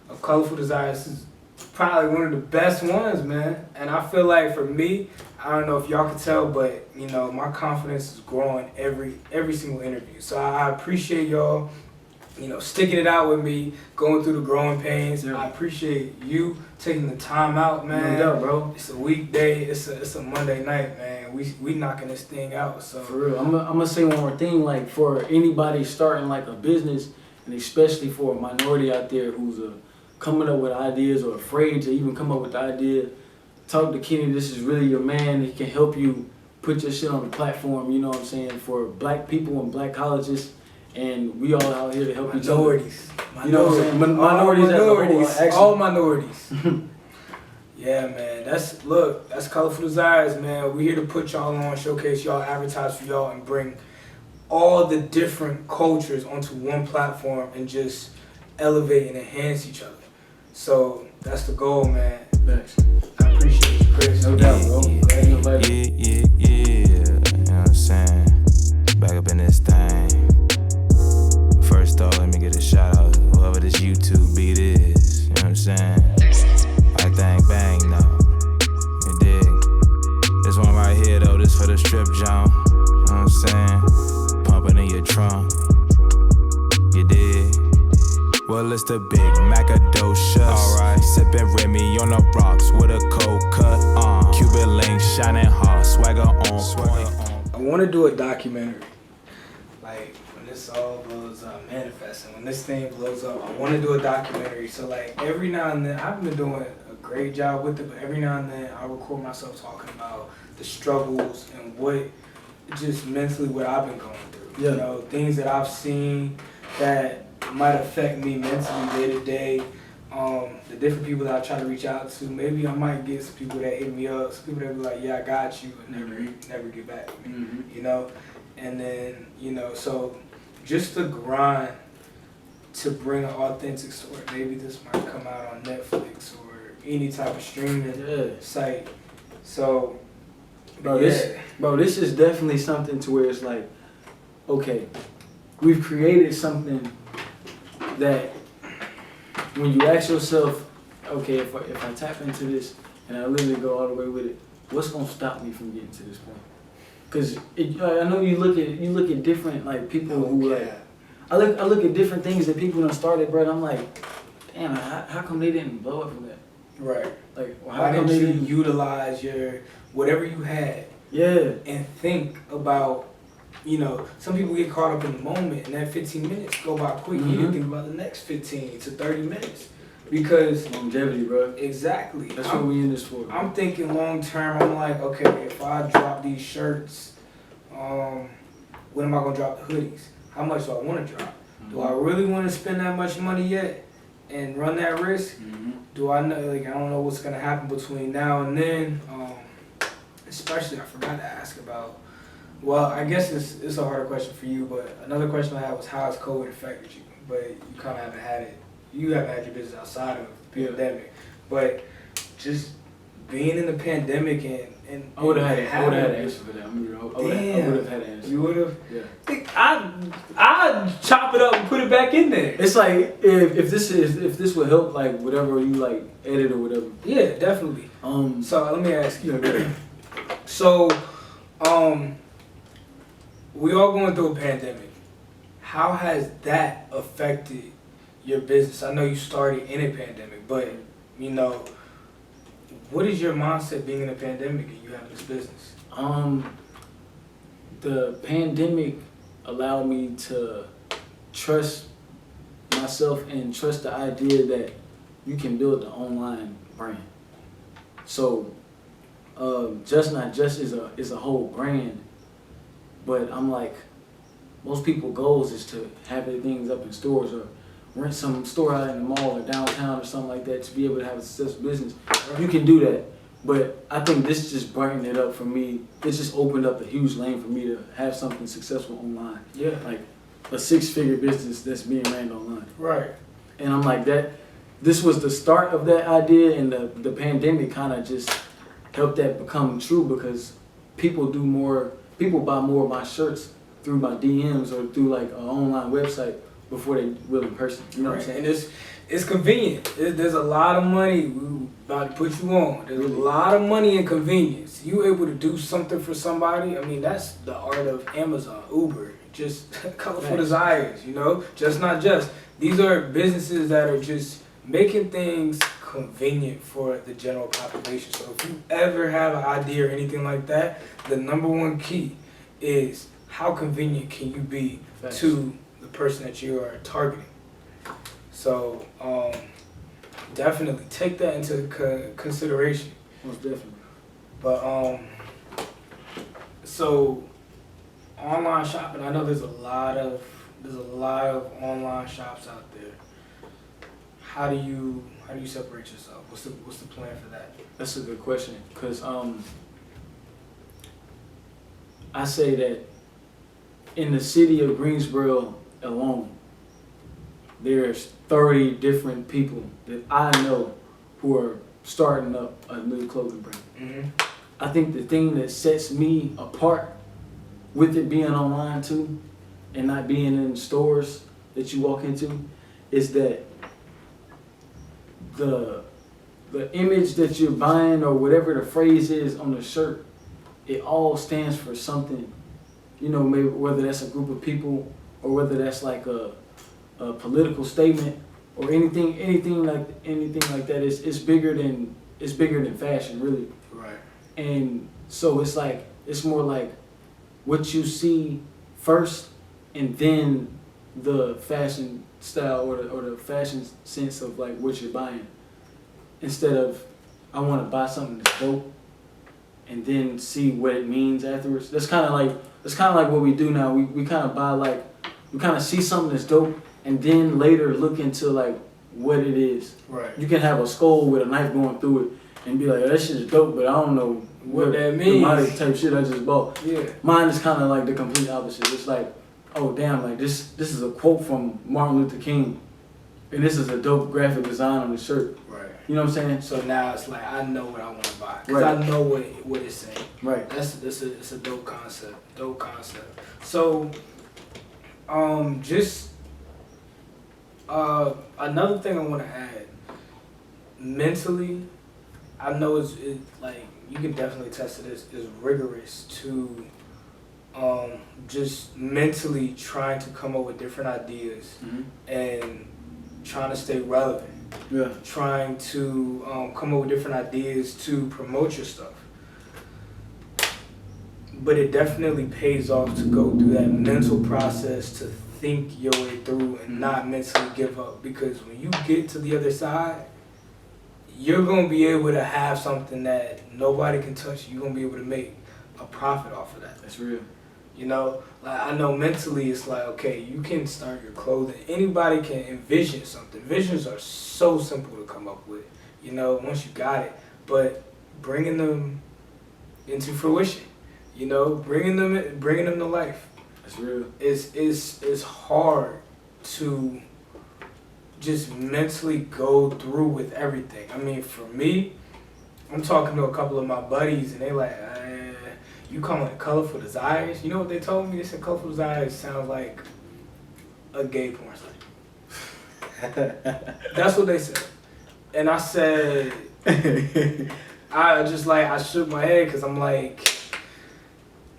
of Colorful Desires. This is probably one of the best ones, man. And I feel like for me, I don't know if y'all can tell, but my confidence is growing every single interview. So I appreciate y'all, sticking it out with me, going through the growing pains. Yeah. I appreciate you taking the time out, man. No doubt, bro. It's a weekday. It's a Monday night, man. We knocking this thing out. So For real. I'm gonna say one more thing. Like for anybody starting like a business, and especially for a minority out there who's coming up with ideas or afraid to even come up with the idea, talk to Kenny. This is really your man. He can help you put your shit on the platform. You know what I'm saying? For black people and black colleges, and we all out here to help each other. minorities. You know what I'm saying? Minorities as a whole, actually. All minorities. Yeah, man. That's Colorful Desires, man. We're here to put y'all on, showcase y'all, advertise for y'all, and bring all the different cultures onto one platform and just elevate and enhance each other. So that's the goal, man. Thanks. I appreciate you, Chris. No doubt, bro. Glad you invited me. Yeah. You know what I'm saying? Back up in this thing. First though, let me get a shout out to whoever this YouTube beat is. You know what I'm saying? Like bang bang though. You dig? This one right here though, this for the strip John. You know what I'm saying? Pumping in your trunk. You dig? Well, it's the big Macadocious. Alright, sipping Remy on the rocks with a cold cut. Cuban link shining hard, swagger on point. I want to do a documentary. Like, when this all blows up, manifesting, when this thing blows up, I want to do a documentary. So, like, every now and then, I've been doing a great job with it, but every now and then, I record myself talking about the struggles and just mentally what I've been going through. Yeah. Things that I've seen that might affect me mentally day to day. The different people that I try to reach out to, maybe I might get some people that hit me up, some people that be like, yeah, I got you, and never get back to me, And then, so just the grind to bring an authentic story. Maybe this might come out on Netflix or any type of streaming Yeah. site. So, Bro, this is definitely something to where it's like, okay, we've created something that when you ask yourself, okay, if I tap into this and I literally go all the way with it, what's gonna stop me from getting to this point? Because I know you look at different like people who like, I look at different things that people done started, bro. And I'm like, damn, how come they didn't blow up from that? Right. Like, Why didn't you utilize your whatever you had? Yeah. And think about, some people get caught up in the moment, and that 15 minutes go by quick. You didn't think about the next 15 to 30 minutes because longevity, bro. Exactly. That's what we in this for. I'm thinking long term. I'm like, okay, if I drop these shirts, when am I gonna drop the hoodies? How much do I want to drop? Do I really want to spend that much money yet and run that risk? Do I know? Like, I don't know what's gonna happen between now and then. Especially, I forgot to ask about. Well, I guess it's a harder question for you, but another question I had was how has COVID affected you? But you kind of haven't had it. You haven't had your business outside of the pandemic, but just being in the pandemic and I would have had an answer for that. I would have had an answer. You would have. Yeah. I chop it up and put it back in there. It's like if this would help like whatever you like edit or whatever. Yeah, definitely. So let me ask you. So, we all going through a pandemic. How has that affected your business? I know you started in a pandemic, but what is your mindset being in a pandemic and you having this business? The pandemic allowed me to trust myself and trust the idea that you can build an online brand. So, Just Not Just is a whole brand, but I'm like, most people's goals is to have their things up in stores or rent some store out in the mall or downtown or something like that to be able to have a successful business. You can do that, but I think this just brightened it up for me. It just opened up a huge lane for me to have something successful online. Yeah. Like a 6-figure business that's being ran online. Right. And I'm like that. This was the start of that idea, and the pandemic kind of just helped that become true because people buy more of my shirts through my DMs or through like an online website before they will in person. You know what I'm saying? And it's convenient. There's a lot of money. We about to put you on. There's a lot of money in convenience. You able to do something for somebody. I mean, that's the art of Amazon, Uber. Just colorful desires. Just Not Just. These are businesses that are just making things convenient for the general population. So if you ever have an idea or anything like that, the number one key is how convenient can you be to the person that you are targeting. So definitely take that into consideration. Most definitely. But so online shopping, I know there's a lot of online shops out there. How do you separate yourself? What's the plan for that? That's a good question, because I say that in the city of Greensboro alone, there's 30 different people that I know who are starting up a new clothing brand. I think the thing that sets me apart with it being online too and not being in stores that you walk into is that the image that you're buying or whatever the phrase is on the shirt, it all stands for something. Maybe whether that's a group of people or whether that's like a political statement or anything like that. It's bigger than fashion, really. Right. And so it's more like what you see first, and then the fashion style or the fashion sense of like what you're buying. Instead of I want to buy something that's dope and then see what it means afterwards. That's kind of like what we do now. We kind of buy we kind of see something that's dope and then later look into like what it is. Right. You can have a skull with a knife going through it and be like, that shit is dope, but I don't know what that means. The type shit I just bought. Yeah. Mine is kind of like the complete opposite. It's like, oh damn, like this is a quote from Martin Luther King, and this is a dope graphic design on the shirt. Right. You know what I'm saying? So now it's like I know what I want to buy because Right. I know what it's saying. Right. It's a dope concept. Dope concept. So, just another thing I want to add. Mentally, I know it's like you can definitely test to this. Is rigorous to just mentally trying to come up with different ideas and trying to stay relevant. Yeah. Trying to come up with different ideas to promote your stuff. But it definitely pays off to go through that mental process to think your way through and not mentally give up. Because when you get to the other side, you're going to be able to have something that nobody can touch. You're going to be able to make a profit off of that. That's real. You know, like I know mentally it's like, okay, you can start your clothing. Anybody can envision something. Visions are so simple to come up with, you know, once you got it. But bringing them into fruition, you know, bringing them to life. That's real. Is hard to just mentally go through with everything. I mean, for me, I'm talking to a couple of my buddies and they like, you calling it Colorful Desires? You know what they told me? They said Colorful Desires sounds like a gay porn site. That's what they said. And I said, I shook my head because I'm like,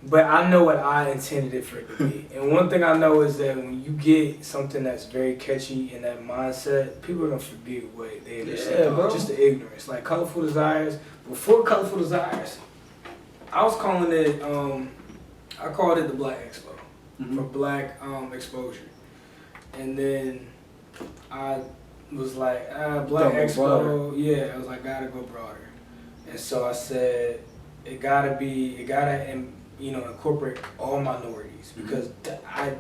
but I know what I intended it for it to be. And one thing I know is that when you get something that's very catchy in that mindset, people are going to forget what they initially thought. Just the ignorance. Like Colorful Desires, before Colorful Desires, I was calling it, I called it the Black Expo, for Black exposure. And then I was like, Black Expo, broader. Yeah, I was like, gotta go broader. And so I said, it gotta incorporate all minorities because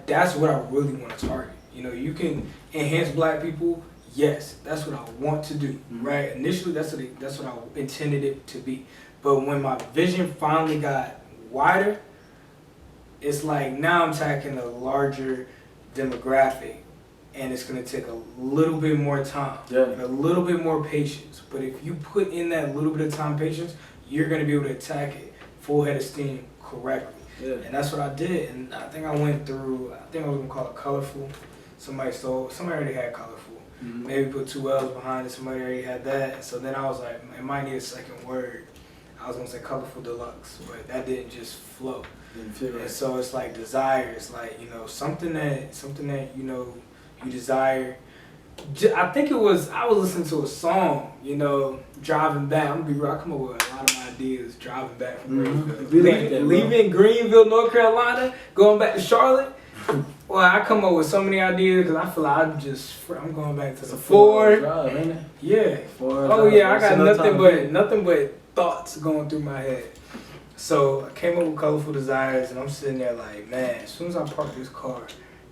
that's what I really want to target. You know, you can enhance Black people, yes, that's what I want to do, right? Initially, that's what I intended it to be. But when my vision finally got wider, it's like now I'm tackling a larger demographic and it's going to take a little bit more time, and a little bit more patience. But if you put in that little bit of time patience, you're going to be able to attack it full head of steam correctly. Yeah. And that's what I did. And I think I went through, I think I was going to call it Colorful. Somebody already had Colorful. Maybe put 2 L's behind it, somebody already had that. So then I was like, it might need a second word. I was gonna say Colorful Deluxe, but that didn't just flow. And so it's like desire. It's like, you know, something that you know you desire. I think I was listening to a song, you know, driving back. I'm gonna be real. I come up with a lot of ideas driving back from Greenville, leaving Greenville, North Carolina, going back to Charlotte. Well, I come up with so many ideas because I feel like I'm going back to the Ford. Drive, ain't it? Yeah. Ford Oh drive. yeah, I got nothing but thoughts going through my head. So I came up with Colorful Desires and I'm sitting there like, man, as soon as I park this car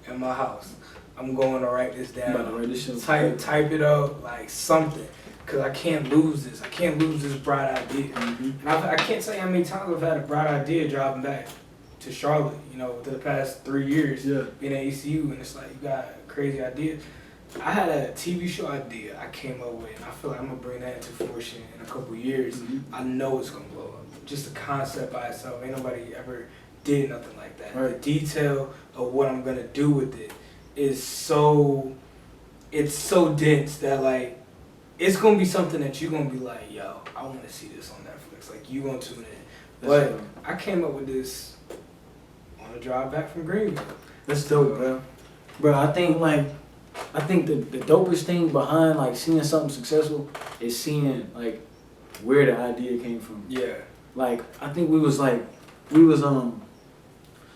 in my house, I'm going to write this down. Type it up, like something. Because I can't lose this. I can't lose this bright idea. And I can't tell you how many times I've had a bright idea driving back to Charlotte, you know, within the past 3 years being at ECU. And it's like, you got a crazy idea. I had a TV show idea I came up with, and I feel like I'm going to bring that into fruition in a couple years. I know it's going to blow up. Just the concept by itself. Ain't nobody ever did nothing like that. Right. The detail of what I'm going to do with it is so dense that, like, it's going to be something that you're going to be like, yo, I want to see this on Netflix. Like, you going to tune in. But I came up with this on a drive back from Greenville. That's dope, bro. Bro, I think the dopest thing behind like seeing something successful is seeing like where the idea came from. Yeah. Like I think we was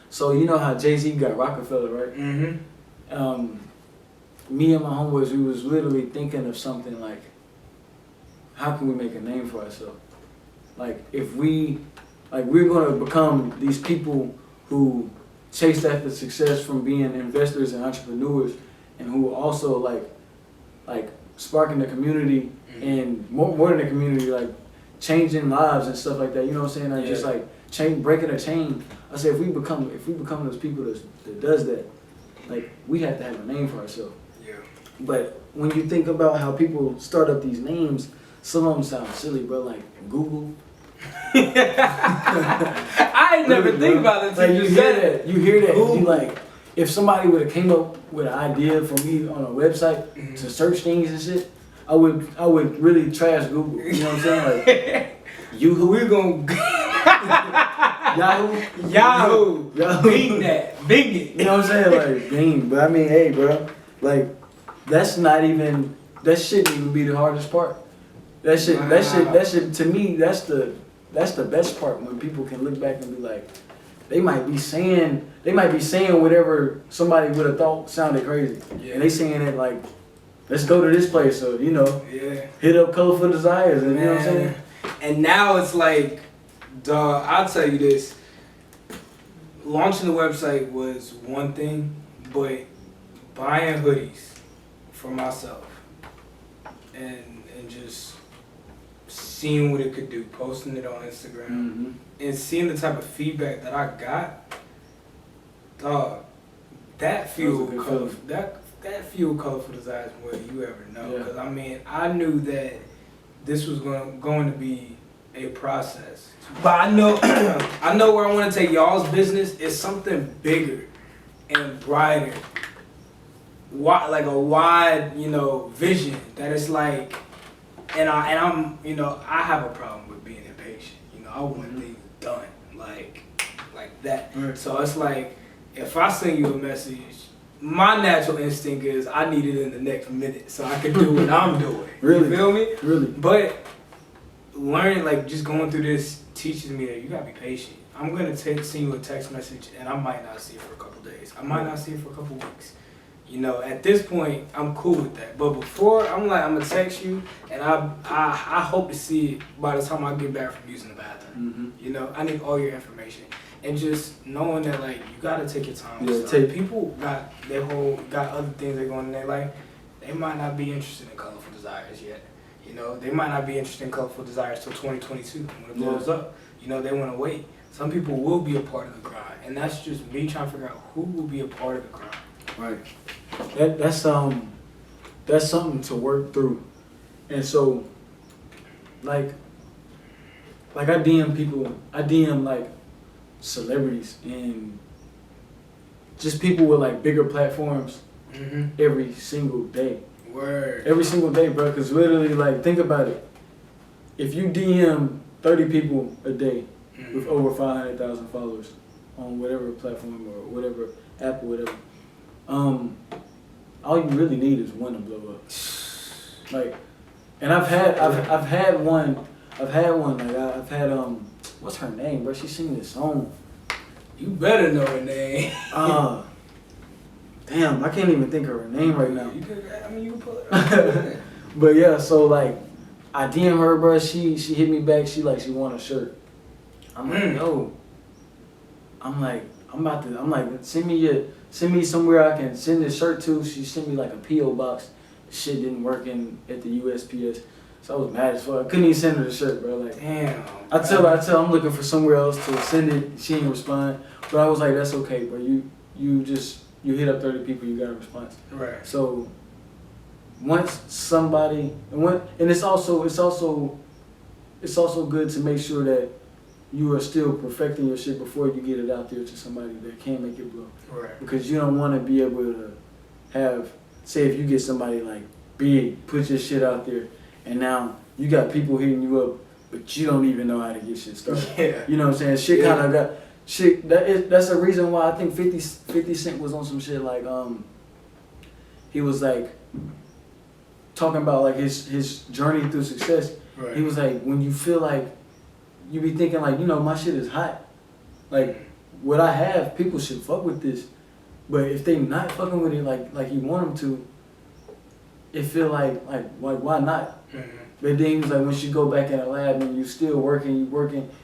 so you know how Jay-Z got Rockefeller, right? Me and my homeboys, we was literally thinking of something like, how can we make a name for ourselves? Like if we're gonna become these people who chase after success from being investors and entrepreneurs, and who also like sparking the community and more than the community, like changing lives and stuff like that. You know what I'm saying? Like just like breaking a chain. I say if we become those people that does that, like we have to have a name for ourselves. Yeah. But when you think about how people start up these names, some of them sound silly, bro. Like Google. I ain't never think about it. Like Till you you hear said that, you hear that. Google. You like, if somebody would have came up with an idea for me on a website to search things and shit, I would really trash Google. You know what I'm saying? Like Who we gonna Yahoo. Yahoo? Yahoo. Bing that, Bing it. You know what I'm saying? Like, dang. But I mean, hey, bro. Like, that's not even. That shouldn't even be the hardest part. That shit. To me, that's the best part when people can look back and be like, they might be saying whatever somebody would have thought sounded crazy, Yeah. and they saying it like, let's go to this place, so you know, Yeah. hit up Colorful Desires, and you know what I'm saying? And now it's like, dog, I'll tell you this. Launching the website was one thing, but buying hoodies for myself and just seeing what it could do, posting it on Instagram, Mm-hmm. and seeing the type of feedback that I got, dog, that fueled good colorful. That fueled Colorful Desires more than you ever know. Yeah. Because I mean, I knew that this was going to be a process, but I know I know where I want to take y'all's business is something bigger and brighter. Like a wide, vision that it's like, and I'm, I have a problem with being impatient. I want things done like that. Right. So it's like, if I send you a message, my natural instinct is I need it in the next minute so I can do what I'm doing. Really? You feel me? Really. But learning, like just going through this teaches me that you gotta be patient. I'm gonna send you a text message and I might not see it for a couple days. I might not see it for a couple weeks. At this point, I'm cool with that. But before, I'm gonna text you, and I hope to see it by the time I get back from using the bathroom. Mm-hmm. I need all your information, and just knowing that like you gotta take your time. Yeah, with stuff. People got other things that going in their life. They might not be interested in Colorful Desires yet. They might not be interested in Colorful Desires till 2022 when it blows up. They want to wait. Some people will be a part of the grind, and that's just me trying to figure out who will be a part of the grind. Right. That's something to work through. And so like I DM people, I DM like celebrities and just people with like bigger platforms every single day. Word. Every single day, bro, because literally, like, think about it. If you DM 30 people a day with over 500,000 followers on whatever platform or whatever app or whatever, all you really need is one to blow up. Like, and I've had one, like, I've had, what's her name, bro? She sing this song. You better know her name. Damn, I can't even think of her name right now. You can pull it up. But yeah, so like, I DM her, bro. She hit me back. She want a shirt. I'm like, no. I'm like, send me somewhere I can send this shirt to. She sent me like a PO box. Shit didn't work at the USPS. So I was mad as fuck. I couldn't even send her the shirt, bro. Like, damn. I tell her I'm looking for somewhere else to send it. She didn't respond. But I was like, that's okay, bro. You hit up 30 people, you got a response. Right. So once somebody and it's also good to make sure that you are still perfecting your shit before you get it out there to somebody that can make it blow. Right. Because you don't want to be able to have, say if you get somebody like big, put your shit out there, and now you got people hitting you up, but you don't even know how to get shit started. Yeah. You know what I'm saying? Shit kind of got shit. That's the reason why I think 50 Cent was on some shit like he was like talking about like his journey through success. Right. He was like, when you feel like you be thinking like, my shit is hot, like what I have, people should fuck with this, but if they not fucking with it like you want them to, it feel like why not? Mm-hmm. But then he was like, once you go back in the lab and you still working,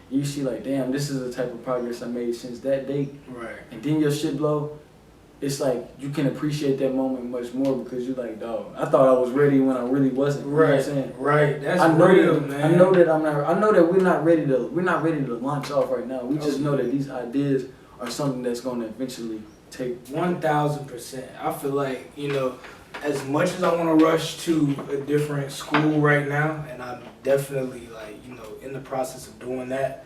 you see like, damn, this is the type of progress I made since that date. Right. And then your shit blow, it's like you can appreciate that moment much more because you're like, dog, I thought I was ready when I really wasn't. You know what I'm saying? Right. That's I know real, that, man. I know that we're not ready to launch off right now. We just know that these ideas are something that's gonna eventually take 1000%. I feel like, as much as I want to rush to a different school right now, and I'm definitely in the process of doing that,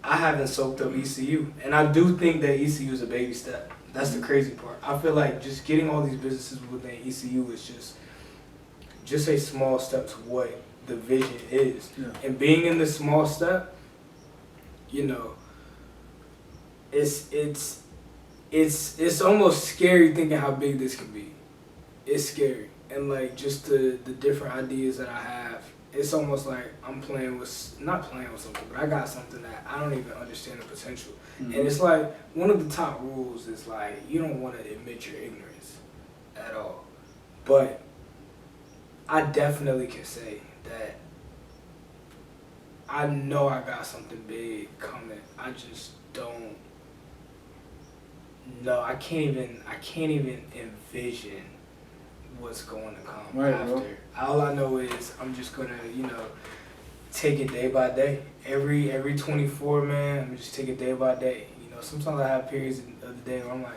I haven't soaked up ECU, and I do think that ECU is a baby step. That's the crazy part. I feel like just getting all these businesses within ECU is just a small step to what the vision is. Yeah. And being in this small step, it's almost scary thinking how big this can be. It's scary. And like just the different ideas that I have, it's almost like I'm not playing with something, but I got something that I don't even understand the potential. Mm-hmm. And it's like one of the top rules is like you don't want to admit your ignorance at all. But I definitely can say that I know I got something big coming. I just don't know. I can't even envision what's going to come after. Bro. All I know is I'm just gonna, take it day by day. Every 24, man, I'm just take it day by day. Sometimes I have periods of the day where I'm like,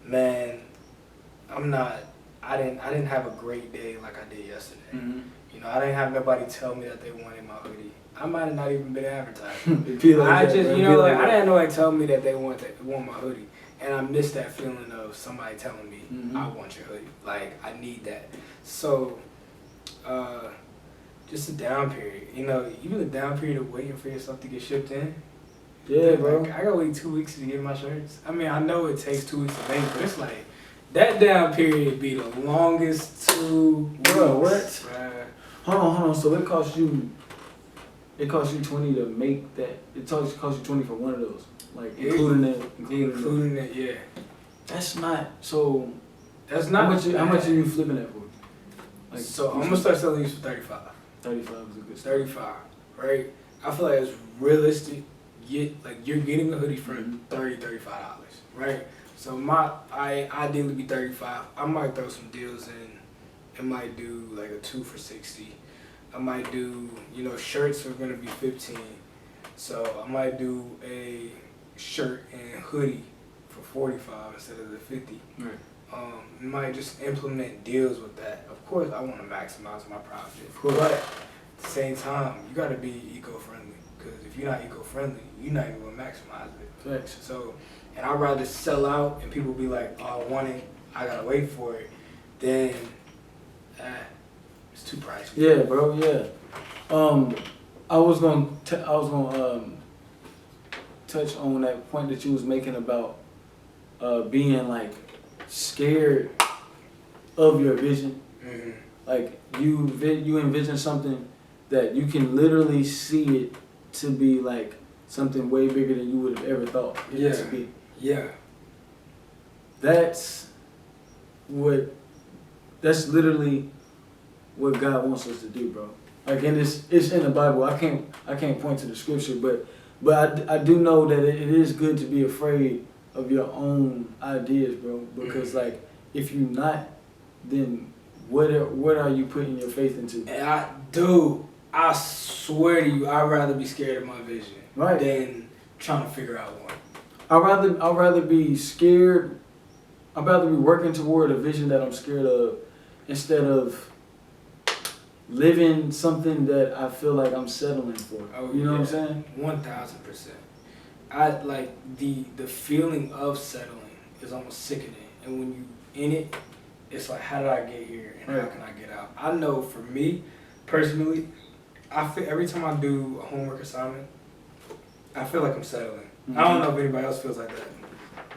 man, I didn't have a great day like I did yesterday. Mm-hmm. I didn't have nobody tell me that they wanted my hoodie. I might have not even been advertising. It feel like I that, just, bro. I didn't have nobody tell me that they want my hoodie. And I miss that feeling of somebody telling me, Mm-hmm. I want your hoodie. Like, I need that. So, just a down period. Even the down period of waiting for your stuff to get shipped in. Yeah, bro. Like, I gotta wait 2 weeks to get my shirts. I mean, I know it takes 2 weeks to make, but it's like, that down period be the longest 2 weeks. Bro, what? Bruh. Hold on. So it costs you 20 to make that. It costs you 20 for one of those, like including it. Yeah. That's not so. That's not How much are you flipping that for? Like, so I'm gonna start selling these for 35. 35 is a good start. 35, right? I feel like it's realistic. You're getting a hoodie for Mhm. $35, right? So I ideally be 35. I might throw some deals in. I might do like a 2 for $60. I might do, shirts are gonna be $15. So I might do a shirt and hoodie for $45 instead of the $50. Right. Might just implement deals with that. Of course, I want to maximize my profit, Of course. but at the same time, you got to be eco-friendly. Because if you're not eco-friendly, you're not even gonna maximize it. Thanks. So, and I'd rather sell out and people be like, "Oh, I want it. I gotta wait for it," than it's too pricey. Yeah, bro. Yeah. I was gonna touch on that point that you was making about being like scared of your vision. Mm-hmm. Like you envision something that you can literally see it to be like something way bigger than you would have ever thought it to be. Yeah. That's literally what God wants us to do, bro. Like, and it's in the Bible. I can't point to the scripture, but I do know that it is good to be afraid of your own ideas, bro. Because like, if you're not, then what are you putting your faith into? And I swear to you, I'd rather be scared of my vision than trying to figure out one. I'd rather be scared. I'd rather be working toward a vision that I'm scared of instead of living something that I feel like I'm settling for. You know what I'm saying? 1000%. I like the feeling of settling is almost sickening, and when you in it, it's like, how did I get here and how can I get out? I know for me personally, I feel every time I do a homework assignment, I feel like I'm settling. Mm-hmm. I don't know if anybody else feels like that,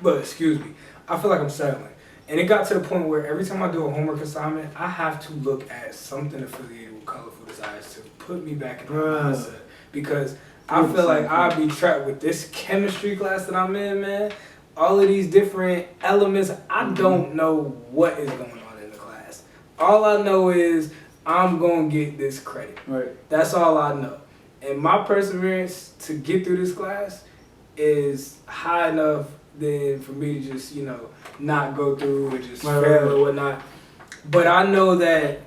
but excuse me, I feel like I'm settling. And it got to the point where every time I do a homework assignment, I have to look at something affiliated with Colorful Desires to put me back in the mindset. Because I feel like I'll be trapped with this chemistry class that I'm in, man. All of these different elements, I don't know what is going on in the class. All I know is I'm going to get this credit. Right. That's all I know. And my perseverance to get through this class is high enough then for me to just, not go through and just fail or whatnot. But I know that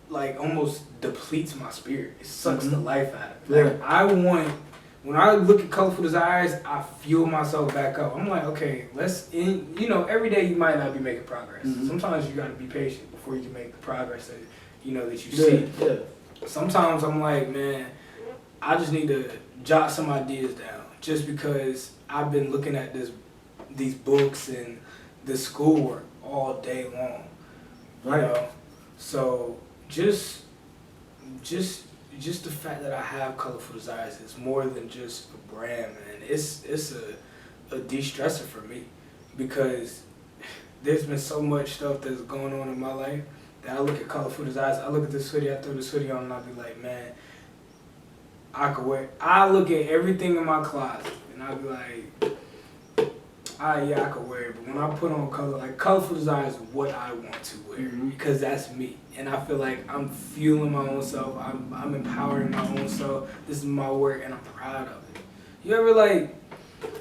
like almost depletes my spirit. It sucks the life out of me. Like, I want, when I look at Colorful Desires, I fuel myself back up. I'm like, okay, every day you might not be making progress. Mm-hmm. Sometimes you got to be patient before you can make the progress that that you see. Yeah. Sometimes I'm like, man, I just need to jot some ideas down, just because I've been looking at these books and the schoolwork all day long. Right. You know? So just the fact that I have Colorful Desires is more than just a brand, man. It's a de-stressor for me, because there's been so much stuff that's going on in my life that I look at Colorful Desires, I look at this hoodie, I throw this hoodie on, and I'll be like, man, I could wear. I look at everything in my closet and I'll be like, I could wear it, but when I put on Colorful Desires is what I want to wear, Mm-hmm. because that's me, and I feel like I'm fueling my own self. I'm empowering my own self. This is my work, and I'm proud of it. You ever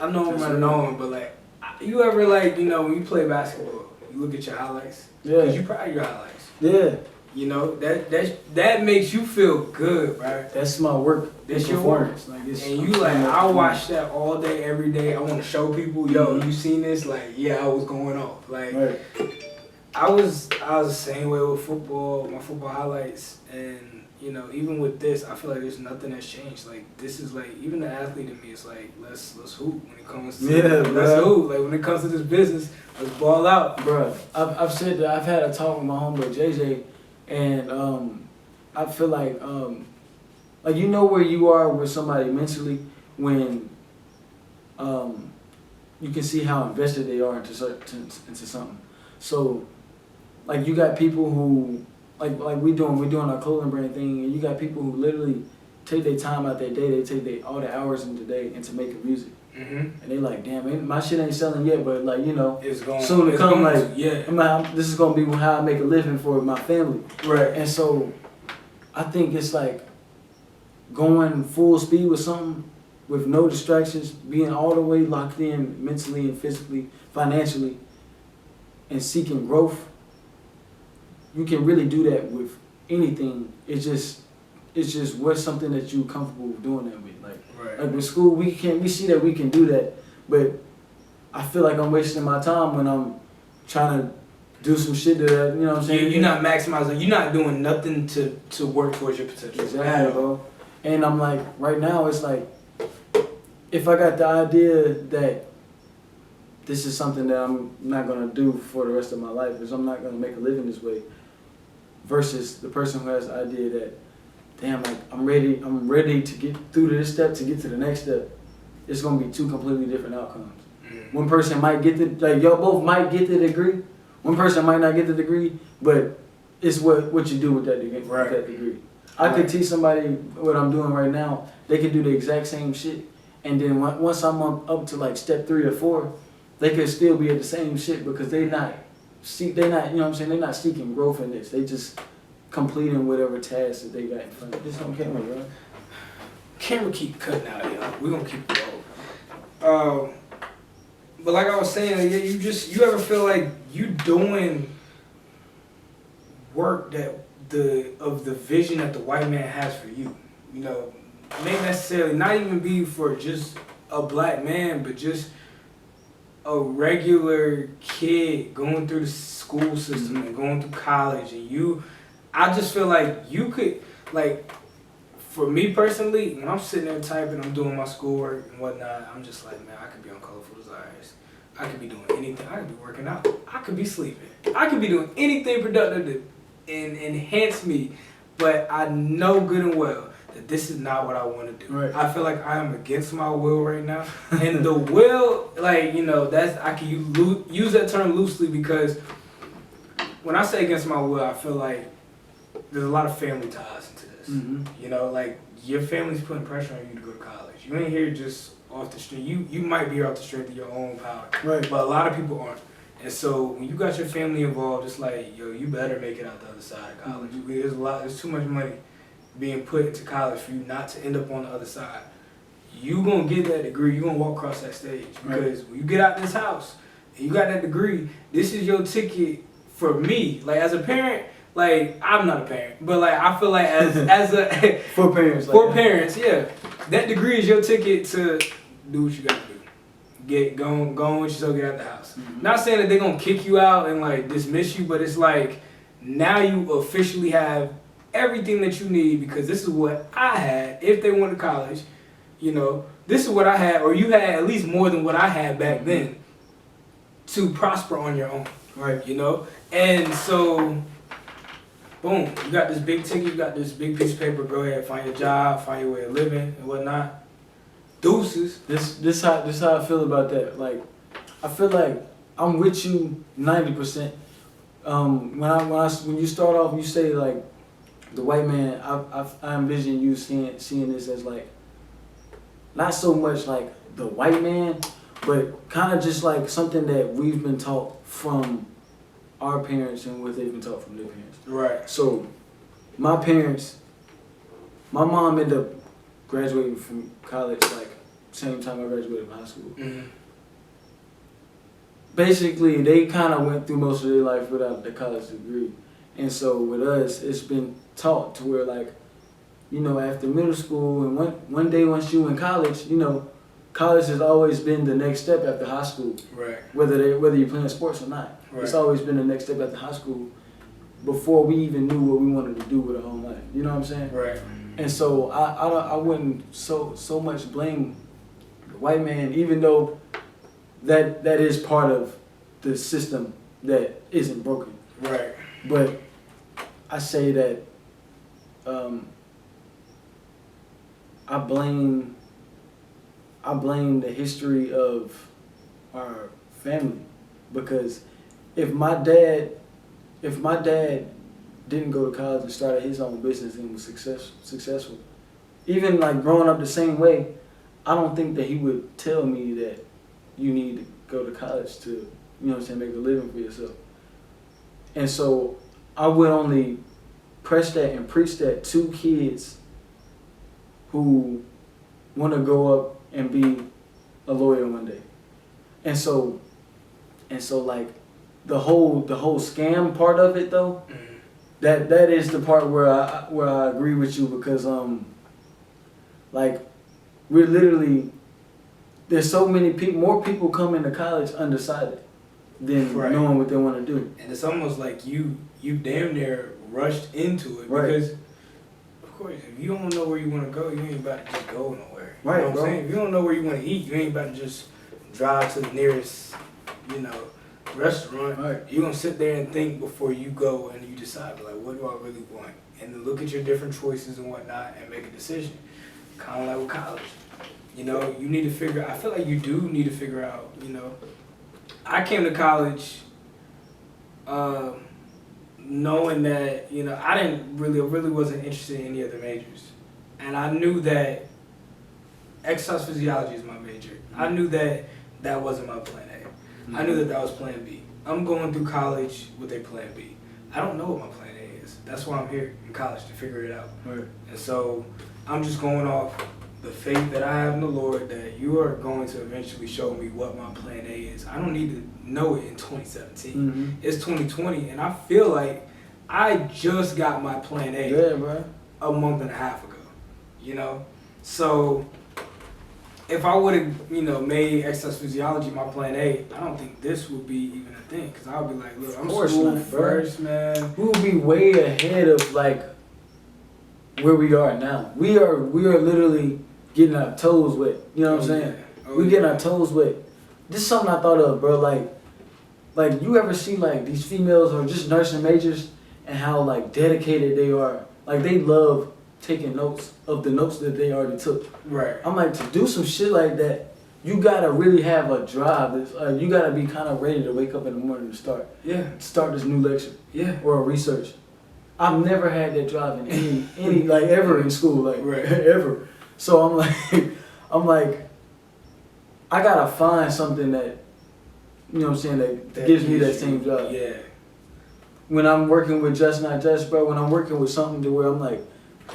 I know I'm running on, but you ever when you play basketball, you look at your highlights, Yeah. because you proud of your highlights. Yeah. You know that makes you feel good, right? That's my work. That's That's your performance. Like it's, And you I watch that all day, every day. I want to show people, yo, you seen this? Yeah, I was going off. Right. I was the same way with football, my football highlights, and even with this, I feel like there's nothing that's changed. This is even the athlete in me is let's hoop when it comes to let's hoop. When it comes to this business, let's ball out. Bruh, I've said that. I've had a talk with my homeboy JJ, and I feel like where you are with somebody mentally when you can see how invested they are into something. So you got people who we're doing our clothing brand thing, and you got people who literally take their time out their day. They take all the hours in the day into making music. Mm-hmm. And they damn, my shit ain't selling yet, but It's going soon to come. yeah. This is gonna be how I make a living for my family. Right. And so, I think it's going full speed with something, with no distractions, being all the way locked in mentally and physically, financially, and seeking growth. You can really do that with anything. It's just what's something that you're comfortable with doing that with. Right. With school, we see that we can do that, but I feel like I'm wasting my time when I'm trying to do some shit that, you know what I'm saying? You're not maximizing. You're not doing nothing to work towards your potential. Exactly, bro. And I'm right now, it's if I got the idea that this is something that I'm not gonna do for the rest of my life, is I'm not gonna make a living this way, versus the person who has the idea that, damn, I'm ready to get through to this step to get to the next step. It's gonna be two completely different outcomes. Mm-hmm. One person might get y'all both might get the degree. One person might not get the degree, but it's what you do with that degree. Right. With that degree. I could teach somebody what I'm doing right now. They can do the exact same shit, and then once I'm up to step 3 or 4, they could still be at the same shit because they're not, you know what I'm saying? They're not seeking growth in this. They just completing whatever task that they got in front of them. This on camera, bro. Camera keep cutting out, yo. We're gonna keep it rolling. But like I was saying, you ever feel like you doing work of the vision that the white man has for you? May necessarily not even be for just a black man, but just a regular kid going through the school system and going through college, and I just feel like you could, for me personally, when I'm sitting there typing, I'm doing my schoolwork and whatnot, I'm just like, man, I could be on Colorful Desires. I could be doing anything. I could be working out. I could be sleeping. I could be doing anything productive to enhance me, but I know good and well that this is not what I want to do. Right. I feel like I am against my will right now. And the will, I can use that term loosely, because when I say against my will, I feel like there's a lot of family ties into this. Mm-hmm. Your family's putting pressure on you to go to college. You ain't here just off the street. You might be here off the strength of your own power. Right. But a lot of people aren't. And so when you got your family involved, it's you better make it out the other side of college. Mm-hmm. There's too much money being put into college for you not to end up on the other side. You gonna get that degree, you gonna walk across that stage. Because when you get out this house and you got that degree, this is your ticket. For me, as a parent, I'm not a parent, but I feel like as a For parents. for parents, yeah. that degree is your ticket to do what you gotta do. Go with yourself, get out the house. Not saying that they're gonna kick you out and like dismiss you, but it's like now you officially have everything that you need because this is what I had. If they went to college, you know, this is what I had, or you had at least more than what I had back then to prosper on your own. Right. You know? And so, boom, you got this big ticket, you got this big piece of paper, go ahead, find your job, find your way of living and whatnot. Deuces. This how I feel about that. Like, I feel like I'm with you 90%. When you start off, you say like the white man. I envision you seeing this as like not so much like the white man, but kind of just like something that we've been taught from our parents and what they've been taught from their parents. Right. So, my mom ended up graduating from college like same time I graduated from high school. Mm-hmm. Basically, they kind of went through most of their life without the college degree. And so with us, it's been taught to where like, you know, after middle school and one day once you in college, you know, college has always been the next step after high school. Right. Whether you're playing sports or not. Right. It's always been the next step after high school before we even knew what we wanted to do with our own life. You know what I'm saying? Right. And so I wouldn't so much blame the white man, even though that is part of the system that isn't broken. Right. But I say that I blame the history of our family because if my dad didn't go to college and started his own business and was successful, even like growing up the same way, I don't think that he would tell me that you need to go to college to, you know what I'm saying, make a living for yourself. And so I would only press that and preach that to kids who want to grow up and be a lawyer one day. And so like the whole scam part of it though, that is the part where I agree with you because like we're literally there's so many more people coming to college undecided than Right. knowing what they want to do. And it's almost like you damn near rushed into it Right. because of course if you don't know where you want to go, you ain't about to just go nowhere. Right, You know what bro. I'm saying? If you don't know where you want to eat, you ain't about to just drive to the nearest, you know, restaurant. Right. You're gonna sit there and think before you go and you decide like what do I really want? And then look at your different choices and whatnot and make a decision. Kinda like with college. You know, you need to figure I feel like you do need to figure out, you know. I came to college knowing that, you know, I really wasn't interested in any other majors. And I knew that exercise physiology is my major. I knew that that wasn't my plan A. I knew that was plan B. I'm going through college with a plan B. I don't know what my plan A is. That's why I'm here in college, to figure it out. Right. And so I'm just going off the faith that I have in the Lord that you are going to eventually show me what my plan A is. I don't need to know it in 2017. Mm-hmm. It's 2020, and I feel like I just got my plan A Yeah, bro. a month and a half ago. You know? So if I would have, you know, made exercise physiology my plan A, I don't think this would be even a thing. Because I would be like, look, I'm course school not, bro. first, man. We will be way ahead of like where we are now. We are literally getting our toes wet. You know what I'm saying? We getting our toes wet. This is something I thought of, bro. Like you ever see like these females or just nursing majors and how like dedicated they are? Like they love taking notes of the notes that they already took. Right. I'm like, to do some shit like that, you gotta really have a drive. You gotta be kind of ready to wake up in the morning to start this new lecture Yeah. or a research. I've never had that drive in any like ever in school, like Right. ever. So I'm like, I gotta find something that, you know what I'm saying, that gives me that same drive. Yeah. When I'm working with Just Not Just, bro, when I'm working with something to where I'm like,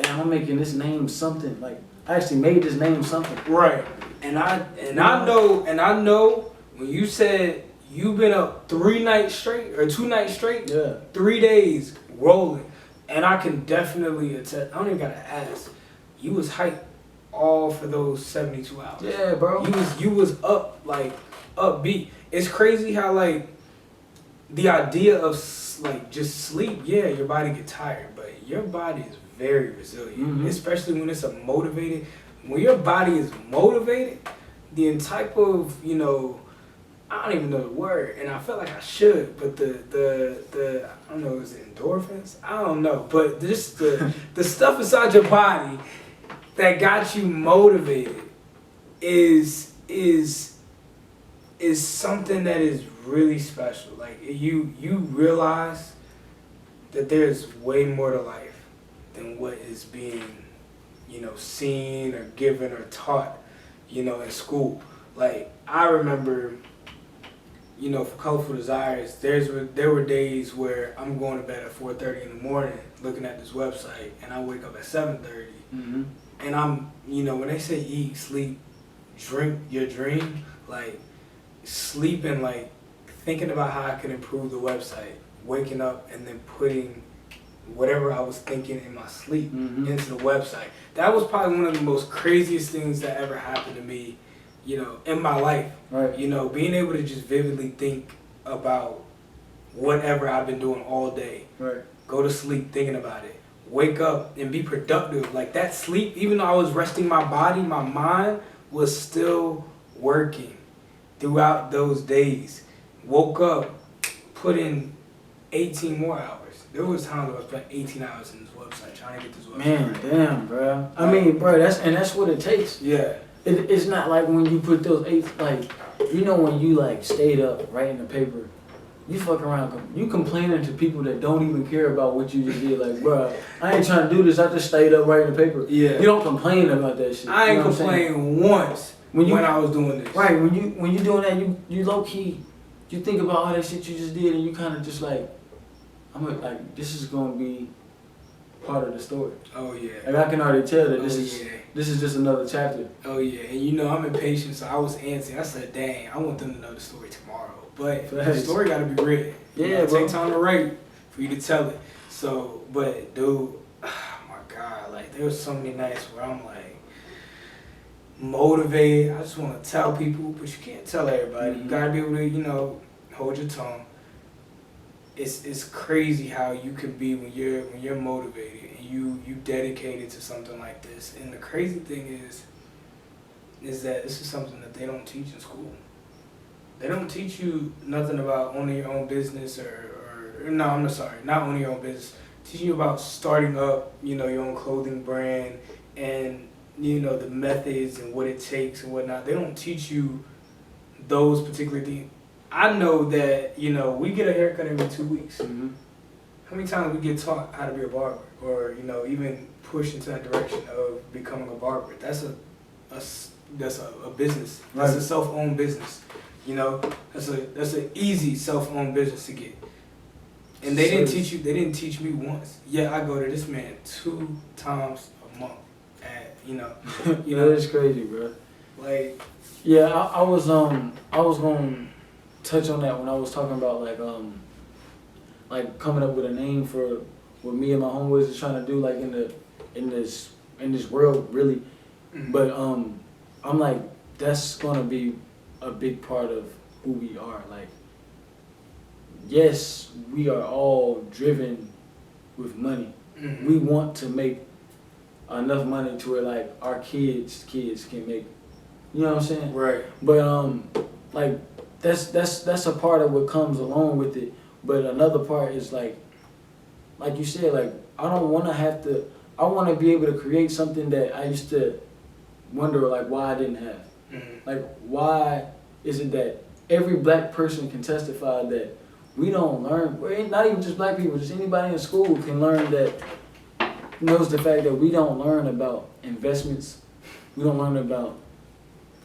damn, I'm making this name something. Like, I actually made this name something. Right. And I know when you said you've been up 3 nights straight or 2 nights straight, Yeah. 3 days rolling, and I can definitely attest. I don't even gotta ask. You was hyped. all for those 72 hours. Yeah, bro. You was up, like, upbeat. It's crazy how, like, the idea of, like, just sleep, yeah, your body get tired, but your body is very resilient, especially when it's when your body is motivated, the type of, you know, I don't even know the word, and I felt like I should, but the I don't know, is it endorphins? I don't know, but just the stuff inside your body that got you motivated is something that is really special. Like you realize that there's way more to life than what is being, you know, seen or given or taught, you know, in school. Like I remember, you know, for Colorful Desires, there were days where I'm going to bed at 4:30 in the morning, looking at this website, and I wake up at 7:30, and I'm, you know, when they say eat, sleep, drink your dream, like sleeping, like thinking about how I could improve the website, waking up and then putting whatever I was thinking in my sleep into the website. That was probably one of the most craziest things that ever happened to me, you know, in my life. Right. You know, being able to just vividly think about whatever I've been doing all day. Right. Go to sleep thinking about it. Wake up and be productive. Like that sleep, even though I was resting my body, my mind was still working throughout those days. Woke up, put in 18 more hours. There was times where I spent 18 hours in this website trying to get this website. Man, right. damn, bro. I mean, bro, that's what it takes. Yeah. It's not like when you put those 8, like, you know, when you like stayed up writing the paper, you fuck around, you complaining to people that don't even care about what you just did. Like, bro, I ain't trying to do this. I just stayed up writing the paper. Yeah. You don't complain about that shit. I ain't you know complained once when I was doing this. Right. When you doing that, you low key, you think about all that shit you just did, and you kind of just like, this is gonna be part of the story. Oh yeah. Like I can already tell that this is just another chapter. Oh yeah, and you know I'm impatient, so I was antsy. I said, "Dang, I want them to know the story tomorrow." But the story got to be written. Yeah, bro. Take time to write for you to tell it. So, but dude, oh my God, like there was so many nights where I'm like motivated. I just want to tell people, but you can't tell everybody. You gotta be able to, you know, hold your tongue. It's crazy how you can be when you're motivated and you dedicated to something like this. And the crazy thing is that this is something that they don't teach in school. They don't teach you nothing about owning your own business not owning your own business. Teaching you about starting up, you know, your own clothing brand and, you know, the methods and what it takes and whatnot. They don't teach you those particular things. I know that, you know, we get a haircut every 2 weeks. How many times we get taught how to be a barber or, you know, even pushed into that direction of becoming a barber? That's a business. Right. That's a self-owned business. You know, that's an easy self-owned business to get. And they didn't teach you. They didn't teach me once. Yeah, I go to this man 2 times a month. At you know, That's crazy, bro. Like, yeah, I was gonna touch on that when I was talking about like coming up with a name for what me and my homeboys is trying to do, like in this world, really. But I'm like, that's gonna be a big part of who we are. Like, yes, we are all driven with money. We want to make enough money to where like our kids can make, you know what I'm saying? right. But like that's a part of what comes along with it. But another part is like you said, like I want to be able to create something that I used to wonder like why I didn't have. Like why is it that every black person can testify that we don't learn, not even just black people, just anybody in school can learn that, knows the fact that we don't learn about investments, we don't learn about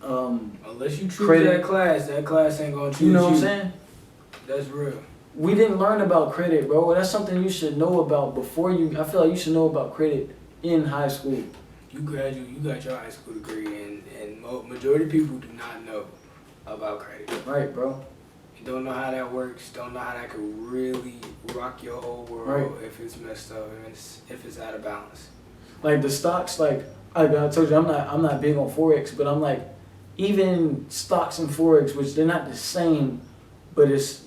Unless you choose credit. that class ain't gonna choose you. You know what I'm saying? That's real. We didn't learn about credit, bro. That's something you should know about before I feel like you should know about credit in high school. You got your high school degree, and majority of people do not know about credit. Right, bro. You don't know how that works. Don't know how that could really rock your whole world Right. if it's messed up, if it's out of balance. Like the stocks, like I told you I'm not big on forex, but I'm like, even stocks and forex, which they're not the same, but it's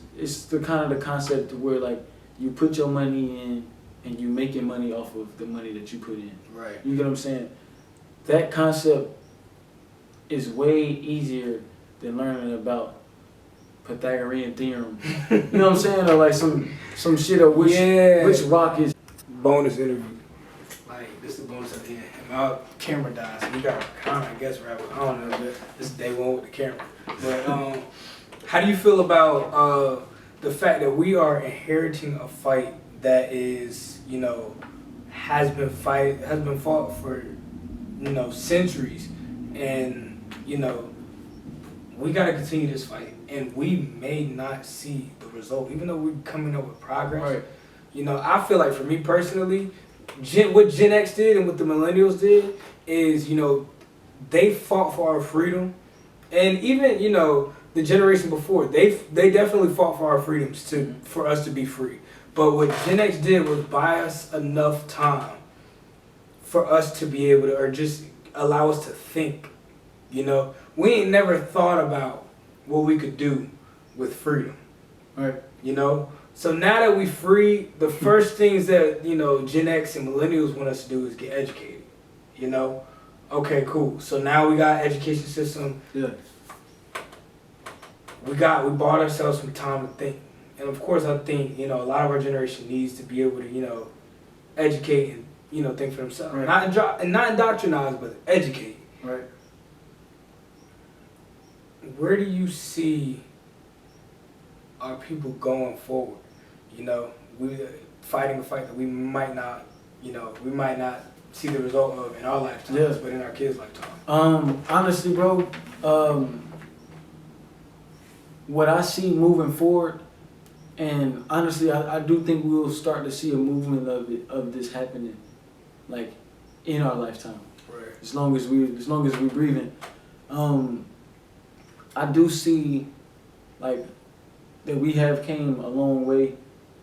the kind of the concept where like you put your money in and you making money off of the money that you put in. Right. You get what I'm saying? That concept is way easier than learning about Pythagorean theorem. You know what I'm saying? Or like some shit of which rock is. Bonus interview. Like, this is the bonus at the end. And my camera died, so we got to kind of, I guess, wrap up. I don't know, but this is day one with the camera. But how do you feel about the fact that we are inheriting a fight that is, you know, has been fought for, you know, centuries, and, you know, we got to continue this fight, and we may not see the result, even though we're coming up with progress. Right. You know, I feel like for me personally, what Gen X did and what the millennials did is, you know, they fought for our freedom, and even, you know, the generation before, they definitely fought for our freedoms for us to be free. But what Gen X did was buy us enough time for us to be able to, or just allow us to think. You know, we ain't never thought about what we could do with freedom. Right. You know, so now that we free, the first things that, you know, Gen X and millennials want us to do is get educated. You know, okay, cool. So now we got education system. Yeah. We bought ourselves some time to think. And of course, I think, you know, a lot of our generation needs to be able to, you know, educate and, you know, think for themselves. Right. Not indoctrinize, but educate. Right. Where do you see our people going forward? You know, we fighting a fight that we might not, you know, see the result of in our lifetimes, Yeah. but in our kids' lifetime. Honestly, bro, what I see moving forward, and honestly, I do think we will start to see a movement of this happening, like in our lifetime. Right. As long as we breathing, I do see like that we have came a long way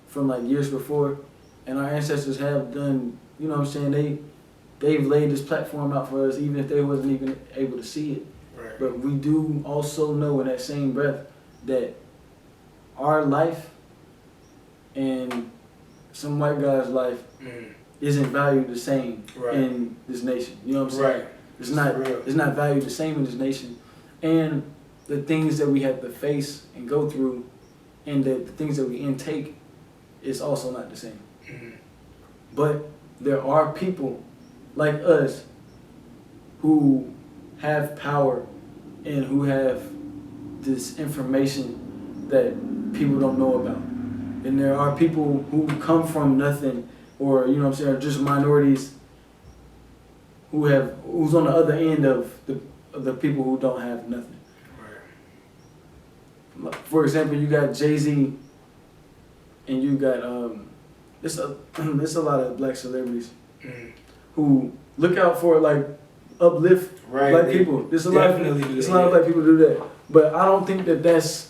from like years before, and our ancestors have done. You know what I'm saying? They've laid this platform out for us, even if they wasn't even able to see it. Right. But we do also know in that same breath that our life and some white guy's life isn't valued the same in this nation. You know what I'm saying? Right. It's not valued the same in this nation. And the things that we have to face and go through and the things that we intake is also not the same. Mm-hmm. But there are people like us who have power and who have this information that people don't know about. And there are people who come from nothing, or, you know what I'm saying, are just minorities who's on the other end of the people who don't have nothing. Right. For example, you got Jay-Z and you got there's a lot of black celebrities who look out for like uplift black people. There's a lot of black people who do that. But I don't think that there's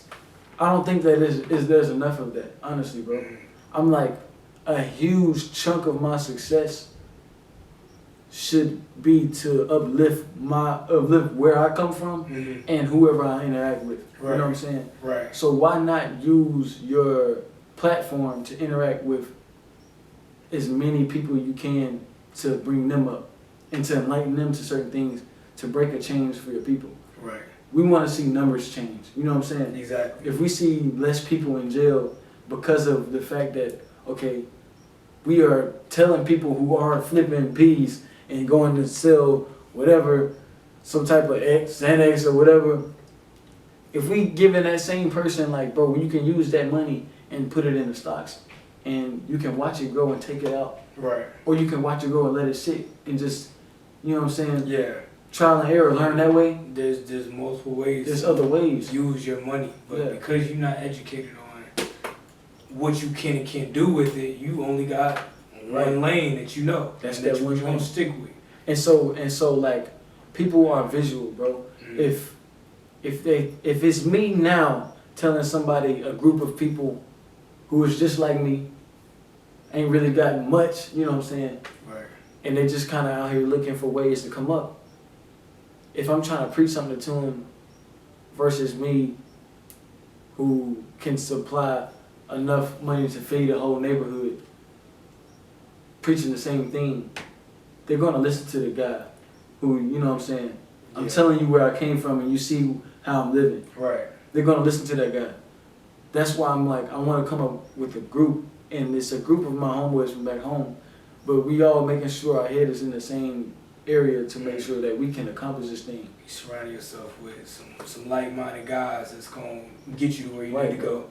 enough of that, honestly, bro. I'm like, a huge chunk of my success should be to uplift where I come from and whoever I interact with. Right. You know what I'm saying? Right. So why not use your platform to interact with as many people you can to bring them up and to enlighten them to certain things, to break a change for your people. Right. We want to see numbers change. You know what I'm saying? Exactly. If we see less people in jail because of the fact that, okay, we are telling people who are flipping peas and going to sell whatever, some type of Xanax or whatever, if we giving that same person like, bro, you can use that money and put it in the stocks and you can watch it grow and take it out. Right. Or you can watch it grow and let it sit and just, you know what I'm saying? Yeah. Trial and error, learn that way. There's multiple ways. There's other ways. Use your money, but because you're not educated on what you can and can't do with it, you only got one lane that you know. That's and that that one you're lane. gonna stick with. And so like people are visual, bro. Mm-hmm. If it's me now telling somebody, a group of people who is just like me, ain't really got much, you know what I'm saying? Right. and they just kind of out here looking for ways to come up. If I'm trying to preach something to them versus me who can supply enough money to feed a whole neighborhood preaching the same thing, they're going to listen to the guy who, you know what I'm saying, I'm telling you where I came from and you see how I'm living. Right. They're going to listen to that guy. That's why I'm like, I want to come up with a group, and it's a group of my homeboys from back home, but we all making sure our head is in the same area to make sure that we can accomplish this thing. You surround yourself with some like-minded guys that's gonna get you to where you need to go.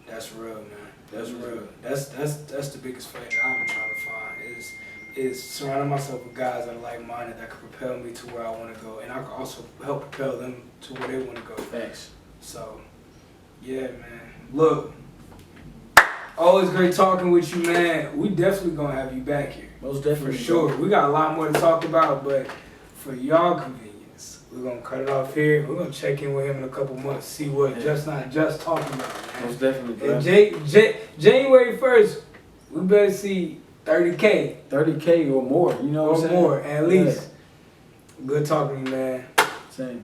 That's real, man. That's real. That's the biggest fight that I've been trying to find is surrounding myself with guys that are like-minded that can propel me to where I want to go, and I can also help propel them to where they want to go. Thanks. So, yeah, man. Look, always great talking with you, man. We definitely gonna have you back here. Most definitely. For sure. We got a lot more to talk about, but for y'all convenience, we're gonna cut it off here. We're gonna check in with him in a couple months, see what Just Not Just talking about, man. Most definitely. And January 1st, we better see 30K. 30K or more, you know what I'm saying? Or more, at least. Good talking to you, man. Same.